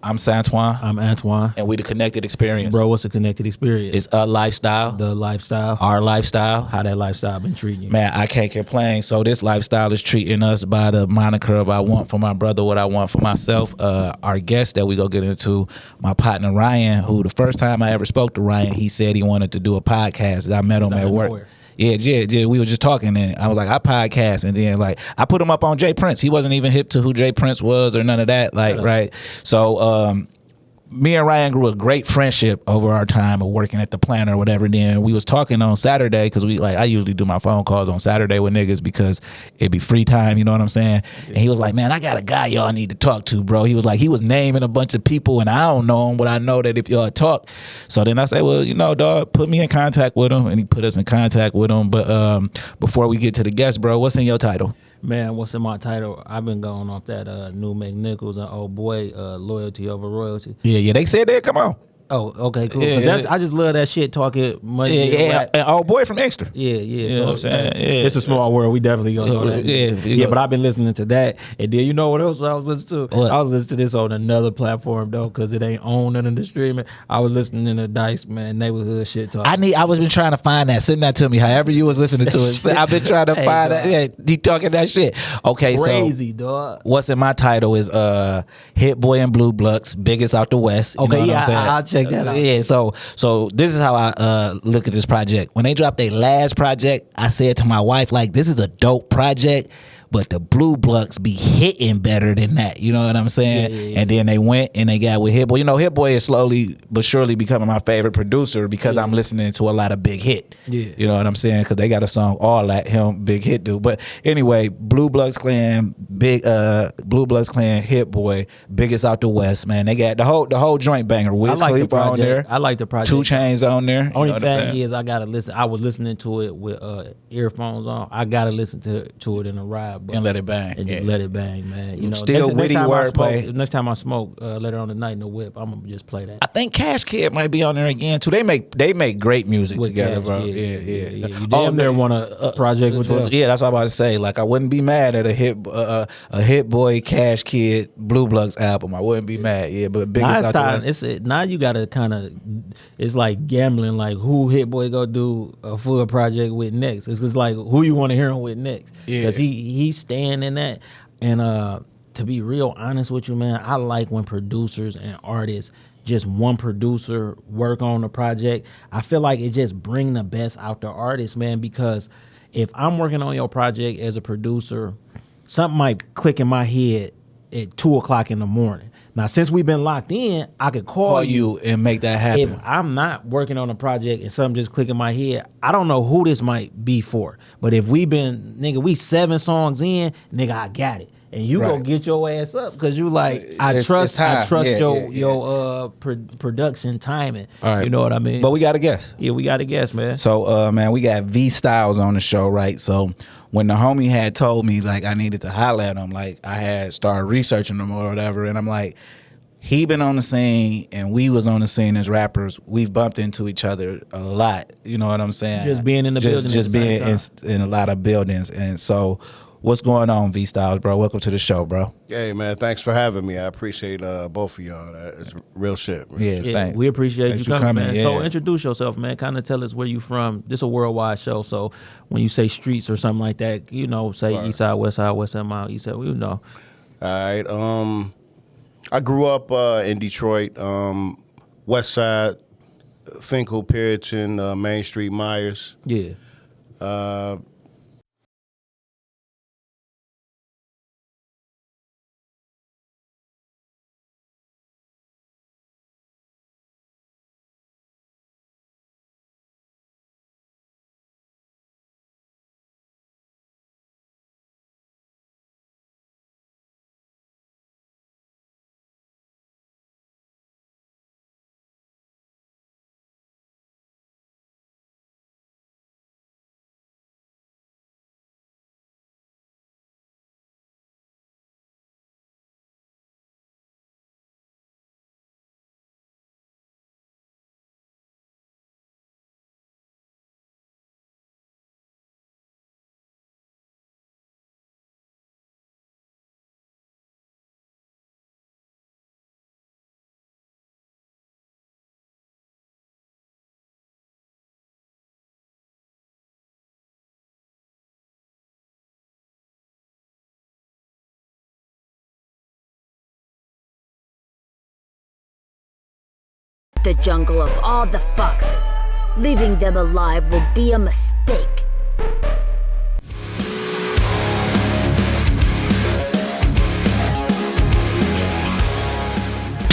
I'm Santoine. I'm Antoine. And we the Connected Experience. Bro, what's a Connected Experience? It's a lifestyle. The lifestyle. Our lifestyle. How that lifestyle been treating you? Man, I can't complain. So this lifestyle is treating us by the moniker of I want for my brother what I want for myself. Our guest that we go get into, my partner Ryan, who the first time I ever spoke to Ryan, he said he wanted to do a podcast. I met him at work. Yeah. We were just talking, and I was like, I podcast, and then like I put him up on Jay Prince. He wasn't even hip to who Jay Prince was or none of that. Like, right. So me and Ryan grew a great friendship over our time of working at the plant or whatever. Then we was talking on Saturday because I usually do my phone calls on Saturday with niggas because it'd be free time, you know what I'm saying? And he was like, man, I got a guy y'all need to talk to, bro. He was like, he was naming a bunch of people and I don't know him, but I know that if y'all talk. So then I said, well, you know, dog, put me in contact with him, and he put us in contact with him. But before we get to the guest, bro, what's in your title? Man, what's in my title? I've been going off that new McNichols and old boy, loyalty over royalty. Yeah, they said that. Come on. Oh, okay, cool. Yeah. I just love that shit talking money. Yeah. And old boy from Extra. Yeah. You know what I'm saying? It's a small world. We definitely gonna go there. Yeah, but I've been listening to that. And then you know what else I was listening to? What? I was listening to this on another platform though, because it ain't on none of the streaming. I was listening to Dice, man, neighborhood shit talk. I was been trying to find that. Send that to me. However you was listening to it. So I've been trying to find that. Yeah, he talking that shit. Okay, crazy, so dog. what's in my title is Hit Boy and Blue Bloods, biggest out the West. You Okay, know what I'm saying? I'll check that out. Yeah, so this is how I look at this project. When they dropped their last project, I said to my wife, like, this is a dope project, but the Blue Bloods be hitting better than that. You know what I'm saying? Yeah. And then they went and they got with Hit Boy. You know, Hit Boy is slowly but surely becoming my favorite producer because I'm listening to a lot of Big Hit. Yeah. You know what I'm saying? Because they got a song all that him Big Hit do. But anyway, Blue Bloods Clan, Hit Boy, biggest out the West, man. They got the whole joint banger. Wiz Khalifa on there. I like the project. 2 Chainz on there. Only thing is I gotta listen. I was listening to it with earphones on. I gotta listen to it in a ride. And let it bang. And just let it bang, man. You know, still witty wordplay. Next time I smoke later on the night in the whip, I'm gonna just play that. I think Cash Kid might be on there again too. They make great music with together, Cash, bro. Yeah. You damn near want a project with them. Yeah, that's what I'm about to say. Like, I wouldn't be mad at a Hit Boy, Cash Kid, Blue Bloods album. I wouldn't be mad. Yeah, but biggest out the West. Now you gotta kind of, it's like gambling. Like, who Hit Boy gonna do a full project with next? It's just like who you want to hear him with next. Because he's staying in that. And to be real honest with you, man, I like when producers and artists, just one producer work on a project. I feel like it just bring the best out the artist, man, because if I'm working on your project as a producer, something might click in my head at 2:00 in the morning. Now, since we've been locked in, I could call you and make that happen. If I'm not working on a project and something just click in my head, I don't know who this might be for. But if we 7 songs in, nigga, I got it. And you gonna get your ass up because you like, I trust your production timing. All right. You know what I mean? But we got a guest. Yeah, we got a guest, man. So, man, we got V Stylez on the show, right? So when the homie had told me, like, I needed to holler at him, like, I had started researching him or whatever, and I'm like, he been on the scene and we was on the scene as rappers. We've bumped into each other a lot. You know what I'm saying? Just being in the building. Just being in a lot of buildings. And so what's going on, V Stylez, bro? Welcome to the show, bro. Hey, man, thanks for having me. I appreciate both of y'all. It's real shit. Thanks. We appreciate you coming, man. Yeah. So introduce yourself, man. Kind of tell us where you from. This is a worldwide show, so when you say streets or something like that, you know, say East Side, West Side, Mile, East Side, you know. All right. I grew up in Detroit, West Side, Finkel, Puritan, Main Street, Myers. Yeah. the jungle of all the foxes. Leaving them alive will be a mistake.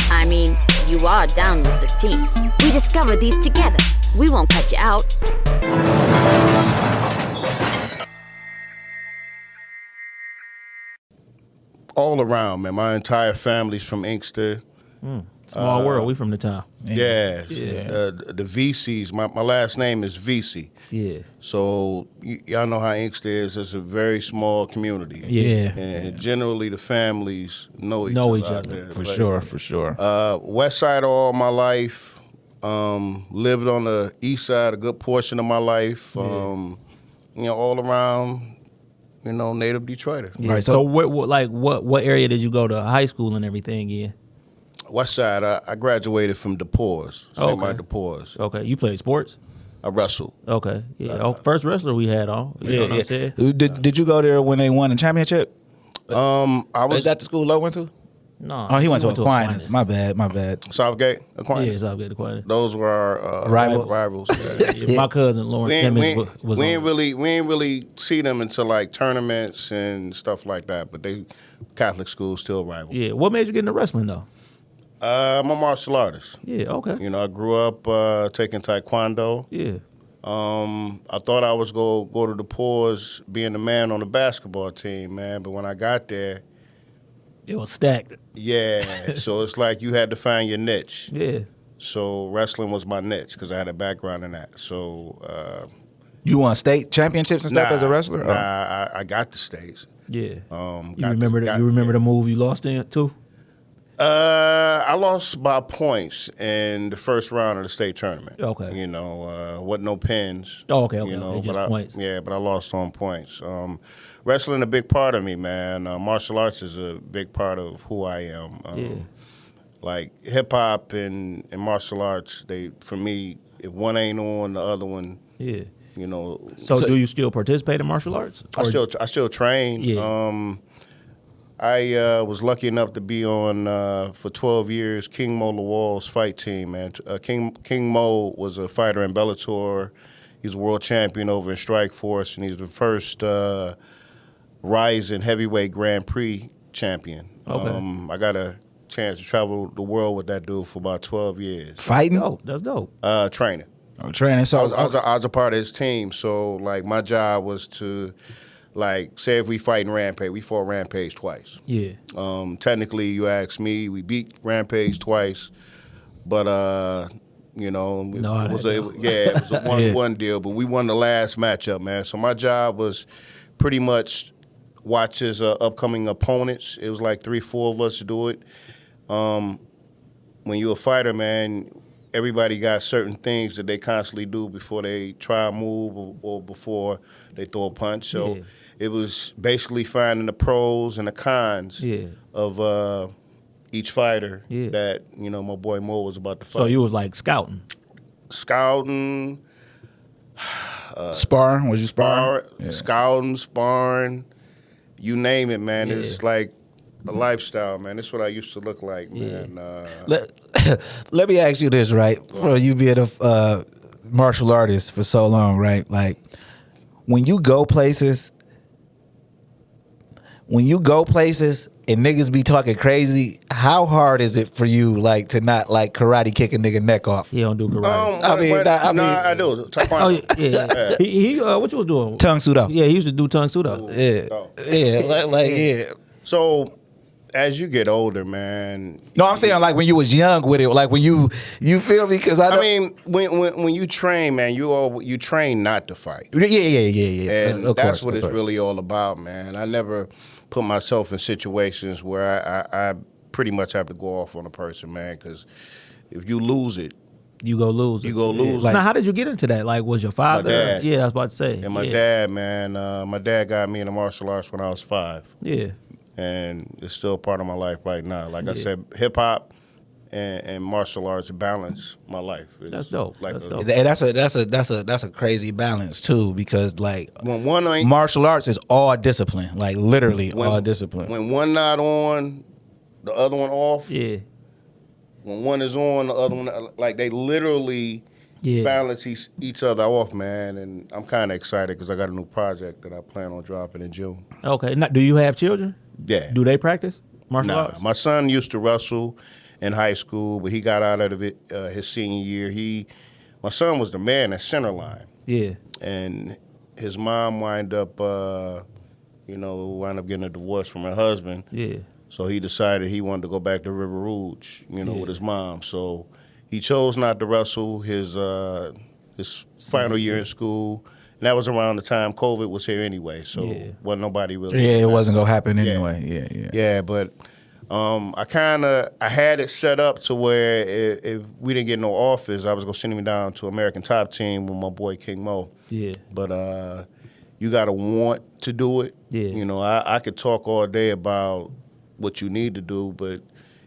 I mean, you are down with the team. We discovered these together. We won't cut you out. All around, man. My entire family's from Inkster. Small world. We from the town. Yeah. The VCs. My last name is VC. Yeah. So y'all know how Inkster is. It's a very small community. Yeah. And generally the families know each other out there. For But, sure. West Side all my life. Lived on the East Side a good portion of my life. You know, all around. You know, native Detroiter. Yeah. Right, So, so- what area did you go to high school and everything in? West Side, I graduated from DePores. Okay. My DePores. Okay. You played sports? I wrestled. Okay. Yeah. First wrestler we had on. You know what I'm saying? Did you go there when they won the championship? I Is was that the school Lowe went to? No. Oh, he went to Aquinas. My bad. Southgate, Yeah, Aquinas. so I'll get acquainted. Those were our Rivals. Yeah. My cousin Lawrence Simmons was we on. ain't really see them until like tournaments and stuff like that. But they Catholic schools still rival. Yeah. What made you get into wrestling though? I'm a martial artist. Yeah. Okay. You know, I grew up taking Taekwondo. Yeah. I thought I was go to the pores being the man on the basketball team, man. But when I got there, It was stacked. yeah. So it's like you had to find your niche. Yeah. So wrestling was my niche because I had a background in that. So You won state championships and stuff as a wrestler? Nah, I got the states. Yeah. Got You remember the move you lost in too? I lost by points in the first round of the state tournament. Okay. You know, wasn't no pins. Oh, okay. You know, Just but points. but I lost on points. Wrestling a big part of me, man. Martial arts is a big part of who I am. Like hip hop and martial arts, for me, if one ain't on, the other one. Yeah. You know. So do you still participate in martial arts? I still train. Yeah. I was lucky enough to be on for 12 years King Mo Lawal's fight team. Man, King Mo was a fighter in Bellator. He's a world champion over in Strikeforce, and he's the first rising heavyweight Grand Prix champion. Okay. I got a chance to travel the world with that dude for about 12 years. Fighting? Dope. That's dope. Training. Oh, training. So I was a part of his team, so like my job was to, like, say if we fight in Rampage, we fought Rampage twice. Yeah. Technically, you ask me, we beat Rampage twice, but you know, it was a 1-1 deal. But we won the last matchup, man. So my job was pretty much watch his upcoming opponents. It was like 3-4 of us to do it. When you're a fighter, man, everybody got certain things that they constantly do before they try a move or before they throw a punch. So it was basically finding the pros and the cons of each fighter that, you know, my boy Mo was about to fight. So you was like scouting. Scouting. sparring? Was you sparring? Scouting, sparring, you name it, man. It's like a lifestyle, man. That's what I used to look like, man. Let me ask you this, right? For you being a martial artist for so long, right? Like, when you go places and niggas be talking crazy, how hard is it for you, like, to not, like, karate kick a nigga neck off? He don't do karate. I do. Taekwondo. Oh yeah. He what you was doing? Tongue suit up. Yeah, he used to do tongue suit up. Yeah. So, as you get older, man. No, I'm saying, like, when you was young with it, like, when you feel me? Because I mean, when you train, man, you train not to fight. Yeah. And that's what it's really all about, man. I never put myself in situations where I pretty much have to go off on a person, man, because if you lose it, You go lose. Like, now, how did you get into that? Like, was your father? My dad. Yeah, I was about to say. And my dad, man, my dad got me into martial arts when I was 5. Yeah. And it's still part of my life right now. Like I said, hip hop and martial arts balance my life. That's dope. Like That's dope. And that's a crazy balance too, because like when one ain't, martial arts is all discipline, like literally all discipline. When one not on, the other one off. Yeah. when one is on, the other one, like they literally balance each other off, man. And I'm kind of excited because I got a new project that I plan on dropping in June. Okay. Now, do you have children? Yeah. Do they practice martial arts? My son used to wrestle in high school, but he got out of it his senior year. My son was the man at center line. Yeah. And his mom wound up getting a divorce from her husband. Yeah. So he decided he wanted to go back to River Rouge, with his mom. So he chose not to wrestle his final year in school. And that was around the time COVID was here anyway. So wasn't nobody really. Yeah, it wasn't going to happen anyway. Yeah. Yeah, but I had it set up to where if we didn't get no offers, I was going to send him down to American Top Team with my boy King Mo. Yeah. But you got to want to do it. Yeah. I could talk all day about what you need to do, but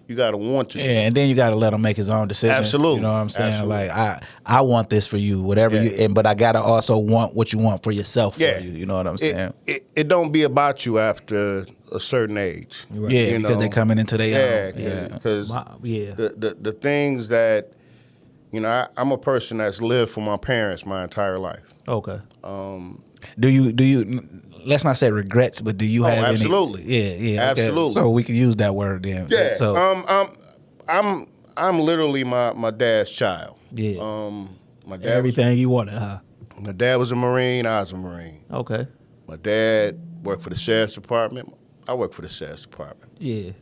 you got to want to. Yeah, and then you got to let him make his own decision. Absolutely. You know what I'm saying? Absolutely. Like, I want this for you, whatever but I got to also want what you want for yourself for you. You know what I'm saying? It don't be about you after a certain age. Right. Yeah, because they're coming into their own. Yeah, because the things that, I'm a person that's lived for my parents my entire life. Okay. Do you? Let's not say regrets, but do you have absolutely. any? Yeah, absolutely. Okay. So we could use that word then. Yeah. So I'm literally my dad's child. Yeah. My dad everything you wanted, huh? My dad was a Marine. I was a Marine. Okay. My dad worked for the sheriff's department. I work for the sheriff's department. Yeah.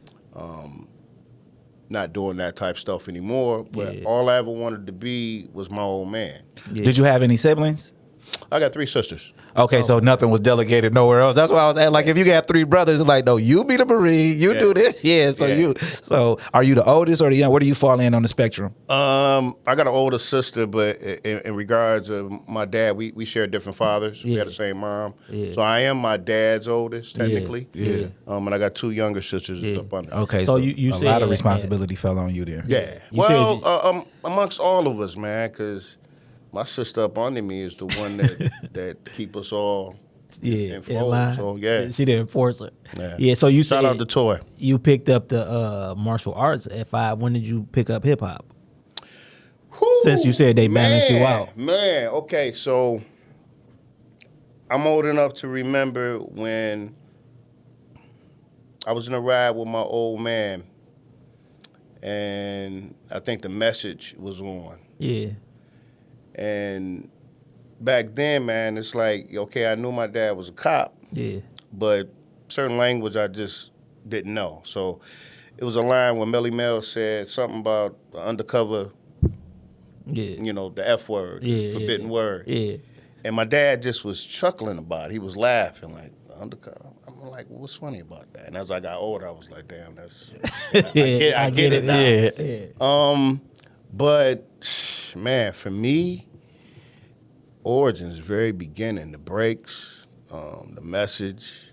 Not doing that type stuff anymore, but all I ever wanted to be was my old man. Yeah. Did you have any siblings? I got 3 sisters. Okay, so nothing was delegated nowhere else. That's why I was at. Like, if you got 3 brothers, it's like, no, you be the Marine, you do this. Yeah, so are you the oldest or the young? Where do you fall in on the spectrum? I got an older sister, but in regards of my dad, we share different fathers. We had the same mom. Yeah. So I am my dad's oldest, technically. Yeah. And I got 2 younger sisters up under. Okay, so you a lot of responsibility fell on you there. Yeah. Amongst all of us, man, because my sister up under me is the one that keep us all in flow. So she didn't force it. Yeah. So you shout out to Toy. You picked up the martial arts at 5. When did you pick up hip hop? Since you said they balanced you out. Man, okay. So I'm old enough to remember when I was in a ride with my old man, and I think the message was on. Yeah. And back then, man, it's like, okay, I knew my dad was a cop. Yeah. But certain language I just didn't know. So it was a line where Melly Mel said something about the undercover, the F word, forbidden word. Yeah. And my dad just was chuckling about it. He was laughing like, undercover. I'm like, what's funny about that? And as I got older, I was like, damn, that's, I get it now. Yeah. But, man, for me, Origins, very beginning, the breaks, the message,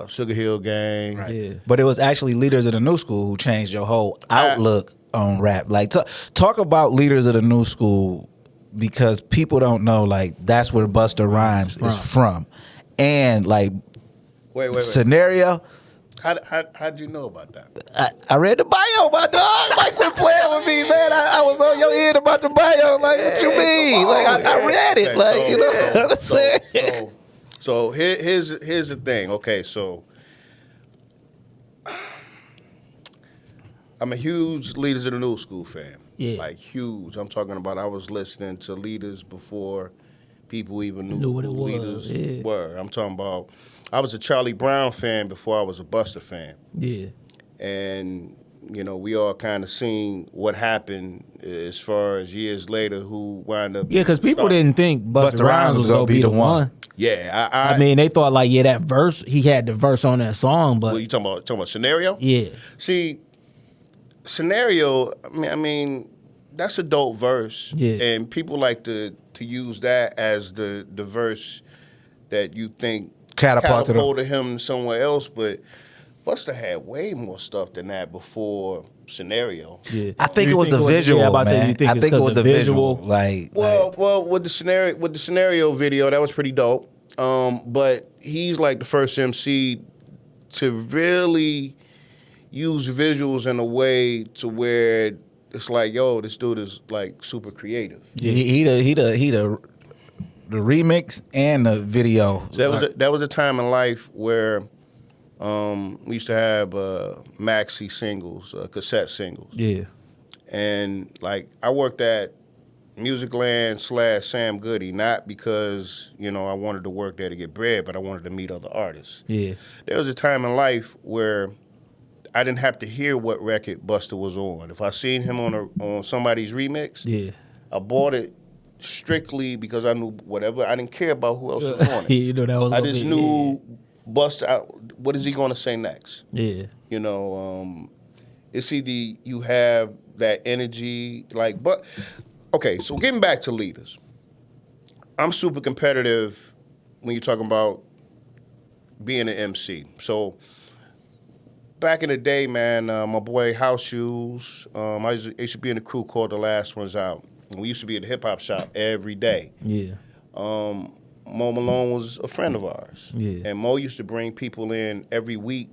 Sugar Hill Gang. Right. Yeah. But it was actually Leaders of the New School who changed your whole outlook on rap. Like, talk about Leaders of the New School, because people don't know, like, that's where Busta Rhymes is from. And, like, wait. Scenario... How'd you know about that? I read the bio, my dog. Like, quit playing with me, man. I was on your head about the bio. Like, what you mean? Like, I read it. Like, you know what I'm saying? So here's the thing. Okay, so I'm a huge Leaders of the New School fan. Yeah. Like, huge. I'm talking about I was listening to Leaders before people even knew what who it was. Leaders were. I'm talking about I was a Charlie Brown fan before I was a Busta fan. Yeah. And, we all kind of seen what happened as far as years later who wound up. Yeah, because people didn't think Busta Rhymes was going to be the one. Yeah. I mean, they thought, like, that verse, he had the verse on that song, but. Well, you talking about Scenario? Yeah. See, Scenario, I mean, that's a dope verse. Yeah. And people like to use that as the verse that you think catapulted him somewhere else, but Busta had way more stuff than that before Scenario. Yeah. I think it was the visual, man. I think it was the visual. Well, with the Scenario video, that was pretty dope. But he's like the first MC to really use visuals in a way to where it's like, yo, this dude is like super creative. Yeah, he the remix and the video. So that was a time in life where we used to have maxi singles, cassette singles. Yeah. And like I worked at Musicland / Sam Goody, not because, you know, I wanted to work there to get bread, but I wanted to meet other artists. Yeah. There was a time in life where I didn't have to hear what record Busta was on. If I seen him on somebody's remix, Yeah. I bought it strictly because I knew whatever. I didn't care about who else was on it. You know, that was. I just knew Busta. What is he going to say next? Yeah. You know, it's either you have that energy, like, but okay. So getting back to leaders, I'm super competitive when you're talking about being an MC. So back in the day, man, my boy House Shoes, I used to be in a crew called The Last Ones Out. And we used to be at the hip hop shop every day. Yeah. Mo Malone was a friend of ours. Yeah. And Mo used to bring people in every week,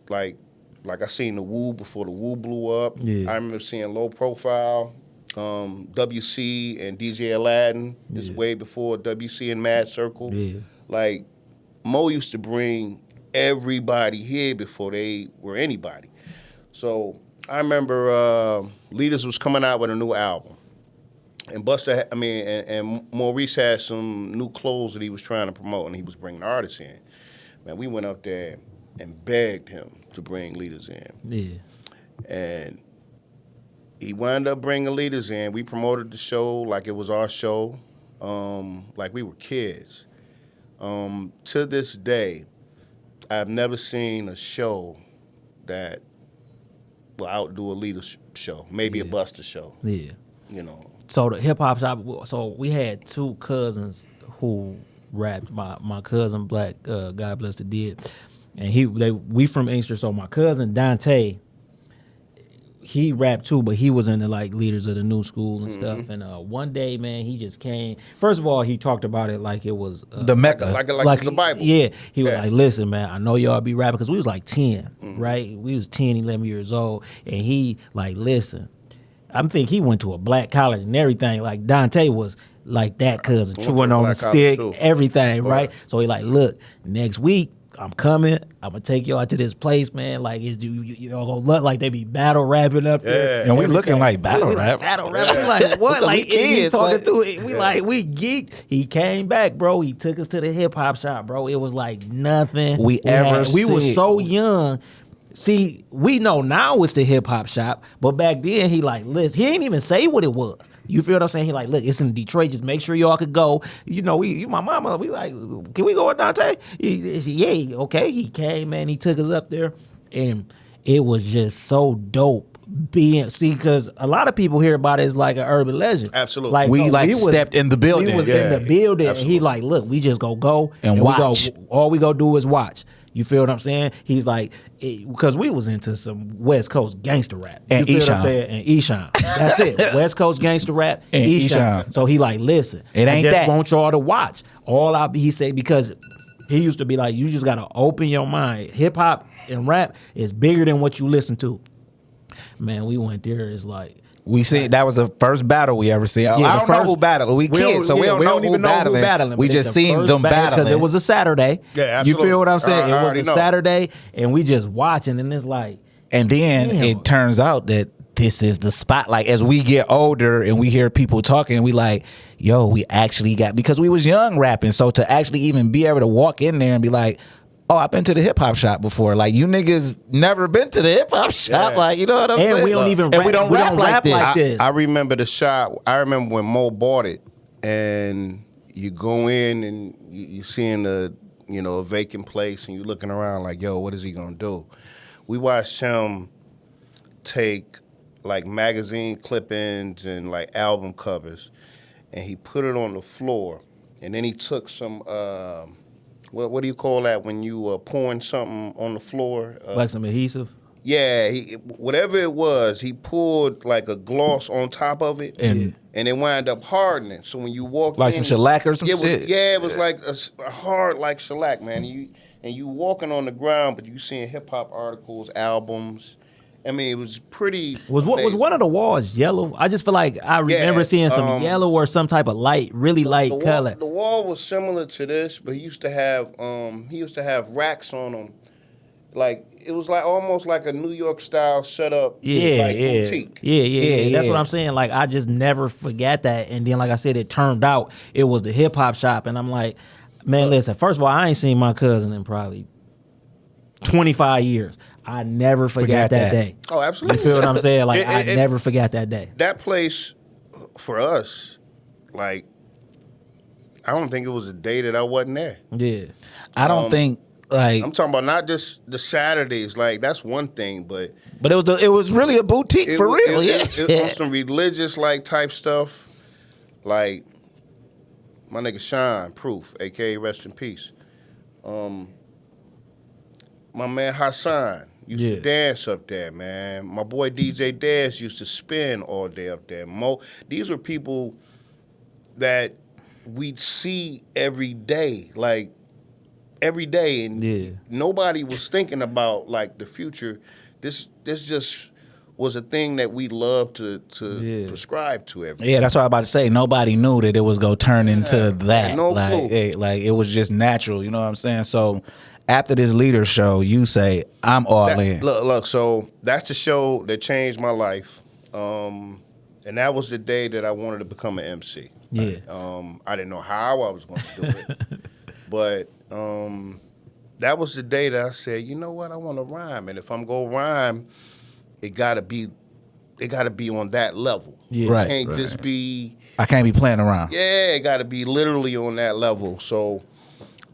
like I seen the Woo before the Woo blew up. Yeah. I remember seeing Low Profile, WC and DJ Aladdin. This is way before WC and Mad Circle. Yeah. Like, Mo used to bring everybody here before they were anybody. So I remember Leaders was coming out with a new album. And Busta, and Maurice had some new clothes that he was trying to promote, and he was bringing artists in. Man, we went up there and begged him to bring Leaders in. Yeah. And he wound up bringing Leaders in. We promoted the show like it was our show, like we were kids. To this day, I've never seen a show that will outdo a Leaders show, maybe a Busta show. Yeah. You know. So the hip hop shop. So we had two cousins who rapped. My cousin Black, God bless the dead, and we from Inkster. So my cousin Dante, he rapped too, but he was in the like Leaders of the New School and stuff. And one day, man, he just came. First of all, he talked about it like it was the Mecca, like the Bible. Yeah, he was like, "Listen, man, I know y'all be rapping," because we was like 10, right? We was 10, 11 years old, and he like, "Listen." I think he went to a black college and everything. Like Dante was like that cousin, chewing on the stick, everything, right? So he like, look, next week I'm coming. I'm gonna take y'all to this place, man. Like y'all gonna look like they be battle rapping up there, and we looking like battle rap. Battle rap. We like what? Like kids talking to it. We like we geeked. He came back, bro. He took us to the hip hop shop, bro. It was like nothing we were so young. See, we know now it's the hip hop shop, but back then he like, listen, he ain't even say what it was. You feel what I'm saying? He like, look, it's in Detroit. Just make sure y'all could go. You know, my mama, we like, can we go with Dante? Yeah, okay. He came, man. He took us up there, and it was just so dope. Because a lot of people hear about it as like an urban legend. Absolutely. Like, we stepped in the building. We was in the building, and he like, look, we just go and watch. All we go do is watch. You feel what I'm saying? He's like, because we was into some West Coast gangster rap. And you feel what I'm saying? And Esham. That's it. West Coast gangster rap and Esham. So he like, listen, it ain't I just that. want y'all to watch. He said, because he used to be like, you just got to open your mind. Hip hop and rap is bigger than what you listen to. Man, we went there. It's like, we see that was the first battle we ever see. I don't know who battled. We kids, so we don't know who battling. We just seen them battling because it was a Saturday. Yeah, absolutely. You feel what I'm saying? It was a Saturday, and we just watching, and it's like, and then it turns out that this is the spot. Like as we get older and we hear people talking, we like, yo, we actually got, because we was young rapping, so to actually even be able to walk in there and be like, oh, I've been to the hip hop shop before. Like you niggas never been to the hip hop shop. Like, you know what I'm saying? And we don't even and we don't rap like this. I remember the shop. I remember when Mo bought it, and you go in and you seeing a vacant place, and you looking around like, yo, what is he gonna do? We watched him take like magazine clippings and like album covers, and he put it on the floor, and then he took some. What do you call that when you pouring something on the floor? Like some adhesive? Yeah, whatever it was, he poured like a gloss on top of it, and it wound up hardening. So when you walk like in, some shellac or some shit? Yeah, it was like a hard like shellac, man. and you walking on the ground, but you seeing hip hop articles, albums. I mean, it was pretty. Was one of the walls yellow? I just feel like I remember seeing some yellow or some type of light, really light color. The wall was similar to this, but he used to have racks on them. Like it was like almost like a New York style setup, boutique. Yeah. That's what I'm saying. Like I just never forgot that. And then, like I said, it turned out it was the hip hop shop, and I'm like, man, listen. First of all, I ain't seen my cousin in probably 25 years. I never forgot that day. Oh, absolutely. You feel what I'm saying? Like I never forgot that day. That place for us, like, I don't think it was a day that I wasn't there. Yeah, I don't think. Like, I'm talking about not just the Saturdays, like that's one thing, but it was really a boutique for real. It was some religious like type stuff, like my nigga Sean Proof, aka rest in peace. My man Hassan used to dance up there, man. My boy DJ Daz used to spin all day up there. These were people that we'd see every day, like. Every day, and nobody was thinking about like the future. This just was a thing that we loved to prescribe to everyone. Yeah, that's what I was about to say. Nobody knew that it was gonna turn into that. No like, clue. like it was just natural. You know what I'm saying? So after this leader show, you say I'm all in. Look. So that's the show that changed my life, and that was the day that I wanted to become an MC. Yeah. I didn't know how I was going to do it, but. That was the day that I said, you know what, I want to rhyme, and if I'm gonna rhyme, it gotta be on that level. Yeah. Right. It can't just be. I can't be playing around. Yeah, it gotta be literally on that level. So,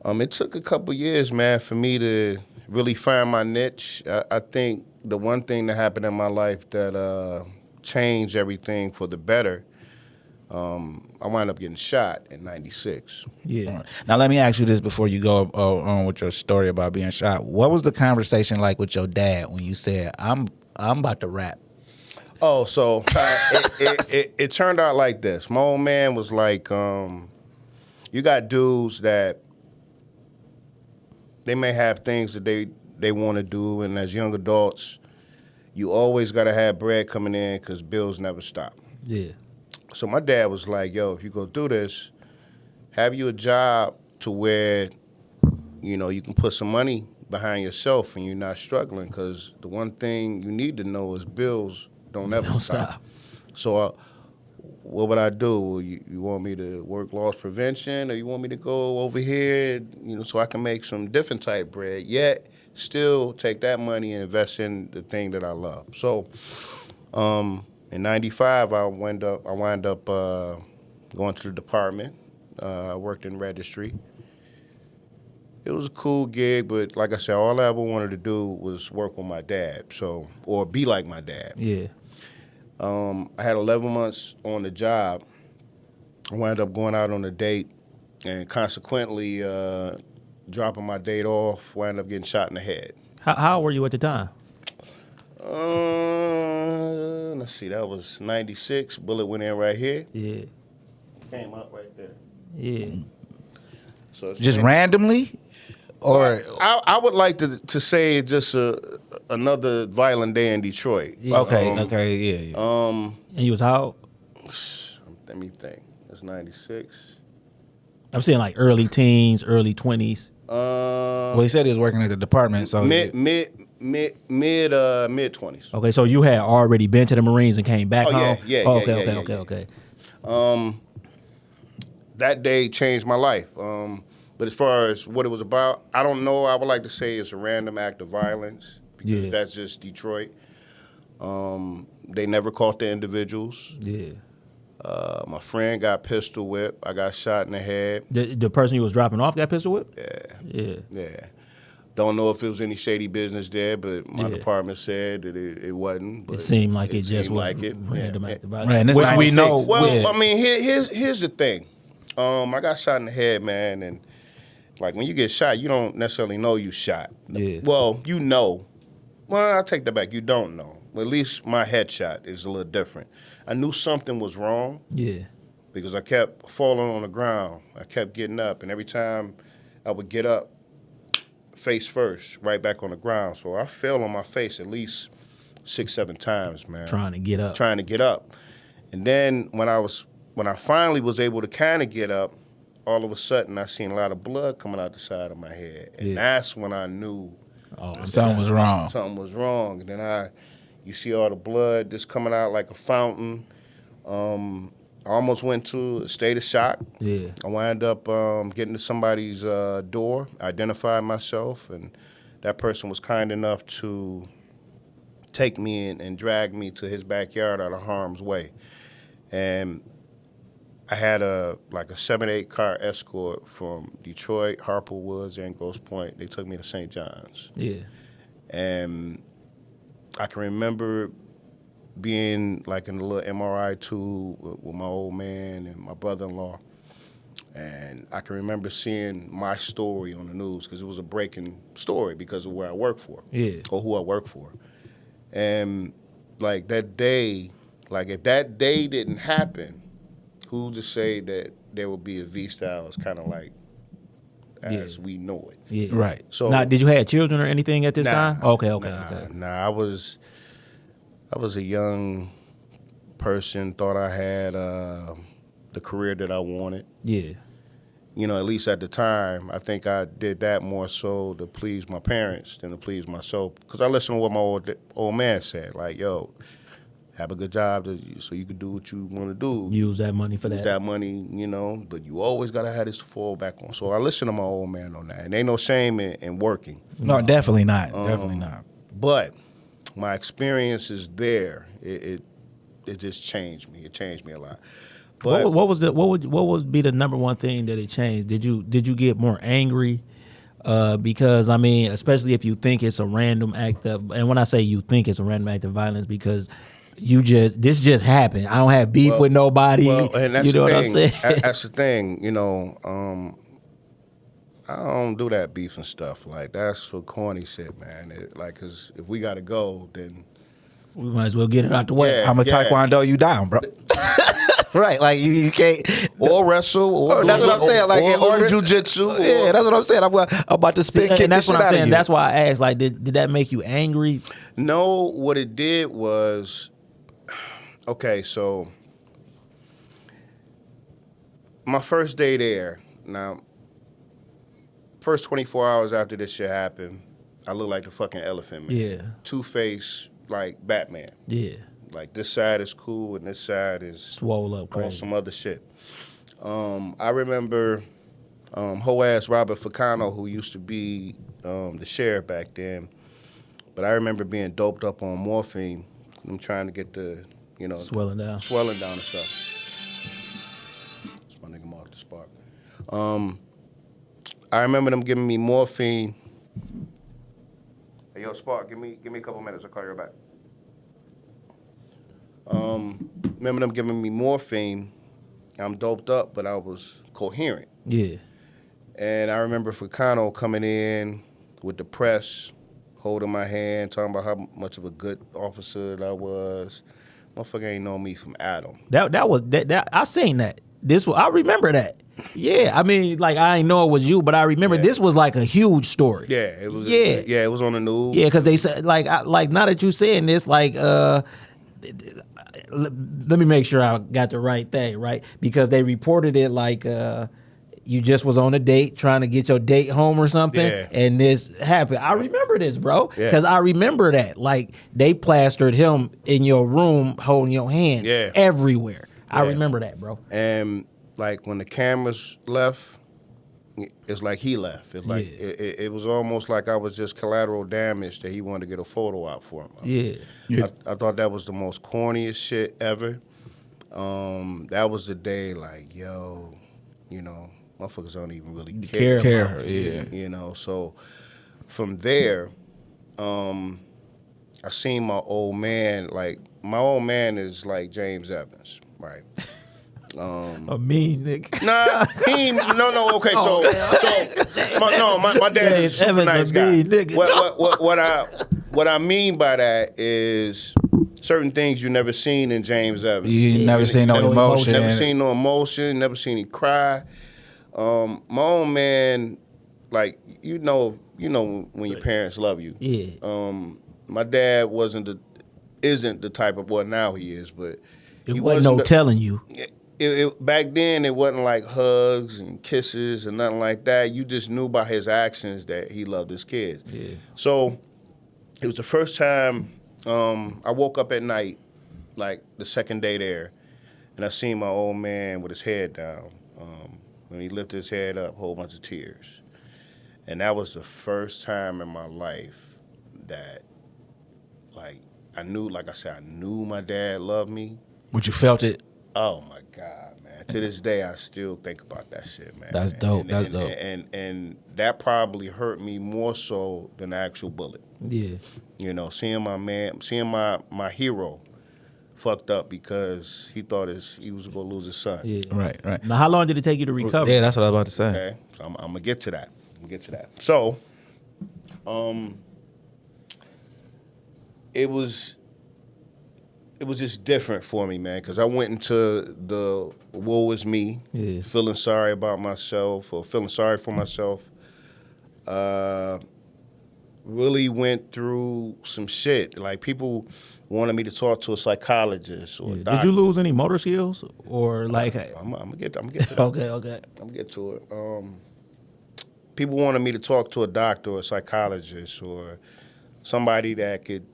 it took a couple years, man, for me to really find my niche. I think the one thing that happened in my life that changed everything for the better. I wound up getting shot in '96. Yeah. Right. Now let me ask you this before you go on with your story about being shot. What was the conversation like with your dad when you said, "I'm about to rap"? Oh, so it turned out like this. My old man was like, "You got dudes that they may have things that they want to do, and as young adults, you always got to have bread coming in because bills never stop." Yeah. So my dad was like, yo, if you go do this, have you a job to where, you know, you can put some money behind yourself and you're not struggling, because the one thing you need to know is bills don't ever stop. So what would I do? You want me to work loss prevention, or you want me to go over here, you know, so I can make some different type bread, yet still take that money and invest in the thing that I love? So, in '95, I wound up going to the department. I worked in registry. It was a cool gig, but like I said, all I ever wanted to do was work with my dad, or be like my dad. Yeah. I had 11 months on the job. I wound up going out on a date, and consequently dropping my date off, wound up getting shot in the head. How old were you at the time? Let's see, that was '96. Bullet went in right here. Yeah. Came up right there. Yeah. So it's Just randomly? Or I would like to say it's just another violent day in Detroit. Yeah. Okay, yeah. And you was how old? Let me think. That's '96. I'm saying like early teens, early 20s. Well, he said he was working at the department, so mid 20s. Okay, so you had already been to the Marines and came back home? Okay. That day changed my life. But as far as what it was about, I don't know. I would like to say it's a random act of violence, because that's just Detroit. They never caught the individuals. Yeah. My friend got pistol whipped. I got shot in the head. The person you was dropping off got pistol whipped? Yeah. Don't know if it was any shady business there, but my department said that it wasn't. But it seemed like it just was like it. Random act of violence. Right, and this Which we 96. know. Well, I mean, here's the thing. I got shot in the head, man, and like when you get shot, you don't necessarily know you shot. Yeah. Well, you know. Well, I'll take that back. You don't know. Well, at least my headshot is a little different. I knew something was wrong. Yeah. Because I kept falling on the ground. I kept getting up, and every time I would get up, face first, right back on the ground. So I fell on my face at least 6-7 times, man. Trying to get up. And then when I finally was able to kind of get up, all of a sudden I seen a lot of blood coming out the side of my head. And that's when I knew something was wrong. Something was wrong. And then you see all the blood just coming out like a fountain. I almost went to a state of shock. Yeah. I wound up getting to somebody's door, identified myself, and that person was kind enough to take me in and drag me to his backyard out of harm's way. And I had a 7-8 car escort from Detroit, Harper Woods, and Grosse Pointe. They took me to St. John's. Yeah. And I can remember being like in the little MRI tube with my old man and my brother-in-law. And I can remember seeing my story on the news because it was a breaking story because of where I work for. Yeah. Or who I work for. And like that day, like if that day didn't happen, who's to say that there would be a V Stylez kind of like as we know it. Yeah. Right. So now, did you have children or anything at this time? Okay. Nah, I was a young person, thought I had the career that I wanted. Yeah. You know, at least at the time, I think I did that more so to please my parents than to please myself. Because I listened to what my old man said, like, yo, have a good job so you can do what you want to do. Use that money for that. Use that money, you know, but you always got to have this to fall back on. So I listened to my old man on that. And ain't no shame in working. No, definitely not. Definitely not. But my experiences there, it just changed me. It changed me a lot. But what would be the number one thing that it changed? Did you get more angry? Because I mean, especially if you think it's a random act of, and when I say you think it's a random act of violence, because this just happened. I don't have beef with nobody. Well, and that's you know the what thing. I'm saying? That's the thing. You know, I don't do that beef and stuff. Like that's for corny shit, man. Cause if we gotta go, then we might as well get it out the way. Yeah. I'm a taekwondo you down, bro. Right, like you can't or wrestle, or that's what I'm saying. Like or jujitsu. Yeah, that's what I'm saying. I'm about to spin kick and that's this shit what I'm out saying. of you. That's why I asked. Like, did that make you angry? No, what it did was, okay, so my first day there. Now, first 24 hours after this shit happened, I looked like the fucking Elephant Man. Yeah. Two-Face, like Batman. Yeah. Like this side is cool and this side is Swole up crazy. on some other shit. I remember whole ass Robert Ficano, who used to be the sheriff back then. But I remember being doped up on morphine. I'm trying to get the, swelling down and stuff. That's my nigga Mark the Spark. I remember them giving me morphine. Hey, yo, Spark, give me a couple minutes. I'll call you right back. Remember them giving me morphine. I'm doped up, but I was coherent. Yeah. And I remember Ficano coming in with the press, holding my hand, talking about how much of a good officer that I was. Motherfucker ain't know me from Adam. That was I seen that. I remember that. Yeah, I mean, like I didn't know it was you, but I remember this was like a huge story. Yeah, it was. Yeah, it was on the news. Yeah, because they said like now that you saying this, like let me make sure I got the right thing, right? Because they reported it like you just was on a date trying to get your date home or something, and this happened. I remember this, bro, because I remember that. Like they plastered him in your room holding your hand everywhere. I remember that, bro. And like when the cameras left, it's like he left. It's like it was almost like I was just collateral damage that he wanted to get a photo out for him. I thought that was the most corniest shit ever. That was the day, like, yo, motherfuckers don't even really care. So from there, I seen my old man. Like my old man is like James Evans, right? A mean nigga. Nah, he no. Okay, my dad is a super nice guy. What I mean by that is certain things you never seen in James Evans. You never seen no emotion. Never seen no emotion. Never seen him cry. My own man like you know when your parents love you. Yeah. My dad isn't the type of, well, now he is, but It wasn't no telling you. Back then, it wasn't like hugs and kisses and nothing like that. You just knew by his actions that he loved his kids. Yeah. So it was the first time I woke up at night, like the second day there, and I seen my old man with his head down. When he lifted his head up, a whole bunch of tears. And that was the first time in my life that, like, I knew my dad loved me. But you felt it? Oh my God, man! To this day, I still think about that shit, man. That's dope. That's dope. And that probably hurt me more so than the actual bullet. Yeah. You know, seeing my hero fucked up because he thought he was gonna lose his son. Yeah. Right. Now, how long did it take you to recover? Yeah, that's what I was about to say. Okay, so I'm gonna get to that. So, it was just different for me, man, because I went into the woe is me, feeling sorry about myself or feeling sorry for myself. Really went through some shit. Like, people wanted me to talk to a psychologist or a doctor. Did you lose any motor skills or like? I'm gonna get to that. Okay. I'm gonna get to it. People wanted me to talk to a doctor or a psychologist or somebody that could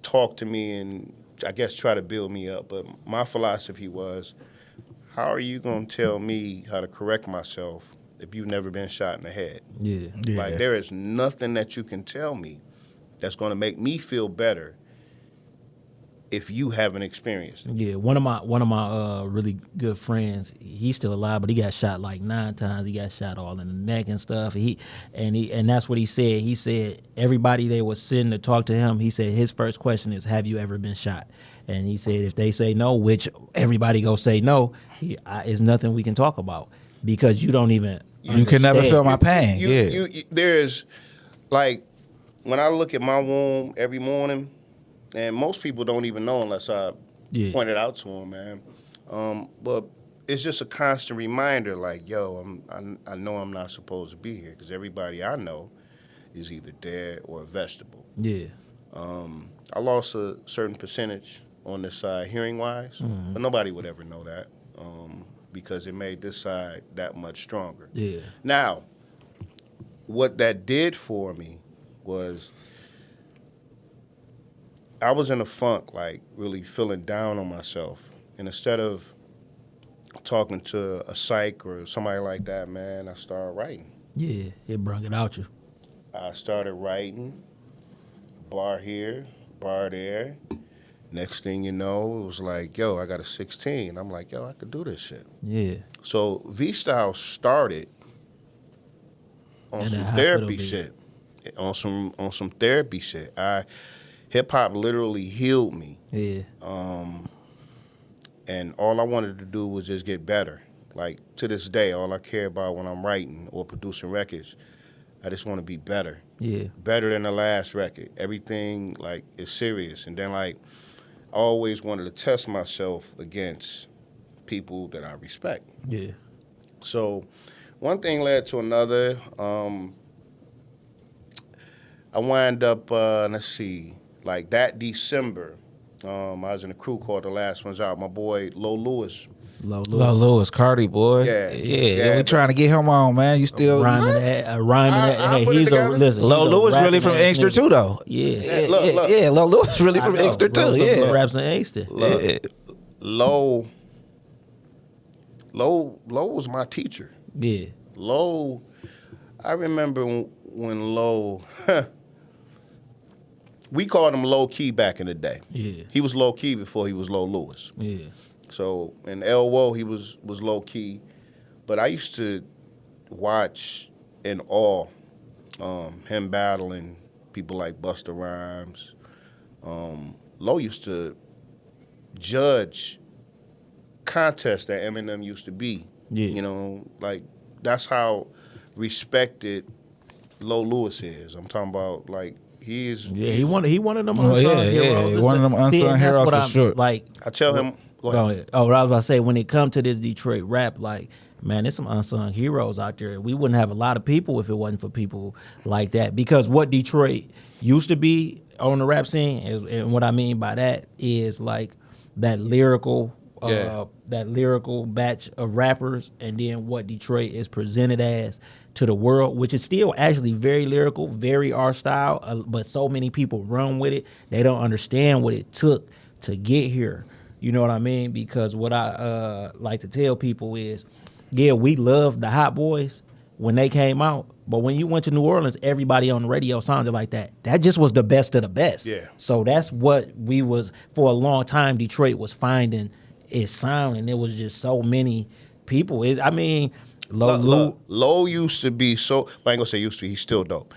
talk to me and, I guess, try to build me up. But my philosophy was, how are you going to tell me how to correct myself if you've never been shot in the head? Yeah. Like, there is nothing that you can tell me that's going to make me feel better if you haven't experienced it. Yeah, one of my really good friends, he's still alive, but he got shot like 9 times. He got shot all in the neck and stuff. And that's what he said. He said everybody they was sitting to talk to him, he said his first question is, have you ever been shot? And he said if they say no, which everybody go say no, it's nothing we can talk about because you don't even. You can never feel my pain. There's, like, when I look at my womb every morning. And most people don't even know unless I point it out to them, man. But it's just a constant reminder, like, yo, I know I'm not supposed to be here because everybody I know is either dead or a vegetable. Yeah. I lost a certain percentage on this side, hearing-wise, but nobody would ever know that because it made this side that much stronger. Yeah. Now, what that did for me was, I was in a funk, like, really feeling down on myself. And instead of talking to a psych or somebody like that, man, I started writing. Yeah, it brung it out you. I started writing, bar here, bar there. Next thing you know, it was like, yo, I got a 16. I'm like, yo, I could do this shit. Yeah. So V Stylez started on some therapy shit. On some therapy shit. Hip-hop literally healed me. Yeah. And all I wanted to do was just get better. Like, to this day, all I care about when I'm writing or producing records, I just want to be better. Yeah. Better than the last record. Everything, like, is serious. And then, like, I always wanted to test myself against people that I respect. Yeah. So one thing led to another. I wind up, let's see, like that December, I was in a crew called The Last Ones Out. My boy, Low Lewis. Low Lewis, Cardi, boy. Yeah. We trying to get him on, man. You still rhyming that. Hey, he's a listen. Low Lewis really from Inkster too, though. Yeah. Look. Yeah, Low Lewis really from Inkster too. Yeah, raps in Inkster. Look, Low was my teacher. Yeah. Low, I remember when Low. We called him low key back in the day. Yeah. He was low key before he was Low Lewis. Yeah. So in LWO, he was low key, but I used to watch in awe him battling people like Busta Rhymes. Low used to judge contests that Eminem used to be. Yeah. You know, like, that's how respected Low Lewis is. I'm talking about, like, he is. Yeah, he one of them unsung heroes. Yeah, one of them unsung heroes for sure. Like, I tell him. Go ahead. Oh, what I was about to say, when it comes to this Detroit rap, like, man, there's some unsung heroes out there. We wouldn't have a lot of people if it wasn't for people like that. Because what Detroit used to be on the rap scene, and what I mean by that is like that lyrical batch of rappers, and then what Detroit is presented as to the world, which is still actually very lyrical, very our style, but so many people run with it. They don't understand what it took to get here. You know what I mean? Because what I like to tell people is, yeah, we loved the Hot Boys when they came out, but when you went to New Orleans, everybody on the radio sounded like that. That just was the best of the best. Yeah. So that's what we was, for a long time, Detroit was finding its sound, and there was just so many people. Low used to be so, I ain't gonna say used to, he's still dope.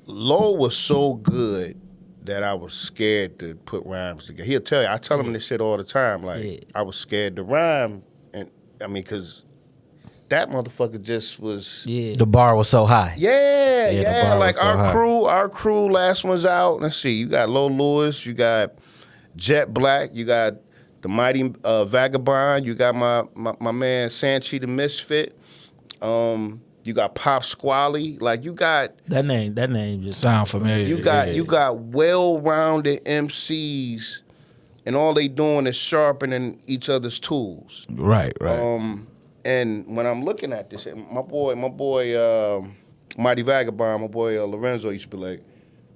Low was so good that I was scared to put rhymes together. He'll tell you, I tell him this shit all the time, like, I was scared to rhyme, and I mean, because that motherfucker just was... Yeah. The bar was so high. Yeah, like our crew, last one's out. Let's see, you got Low Lewis, you got Jet Black, you got the Mighty Vagabond, you got my man Sanchi the Misfit, you got Pop Squally, like you got... That name just... Sound familiar. You got well-rounded MCs, and all they doing is sharpening each other's tools. Right. And when I'm looking at this, my boy, Mighty Vagabond, my boy Lorenzo used to be like,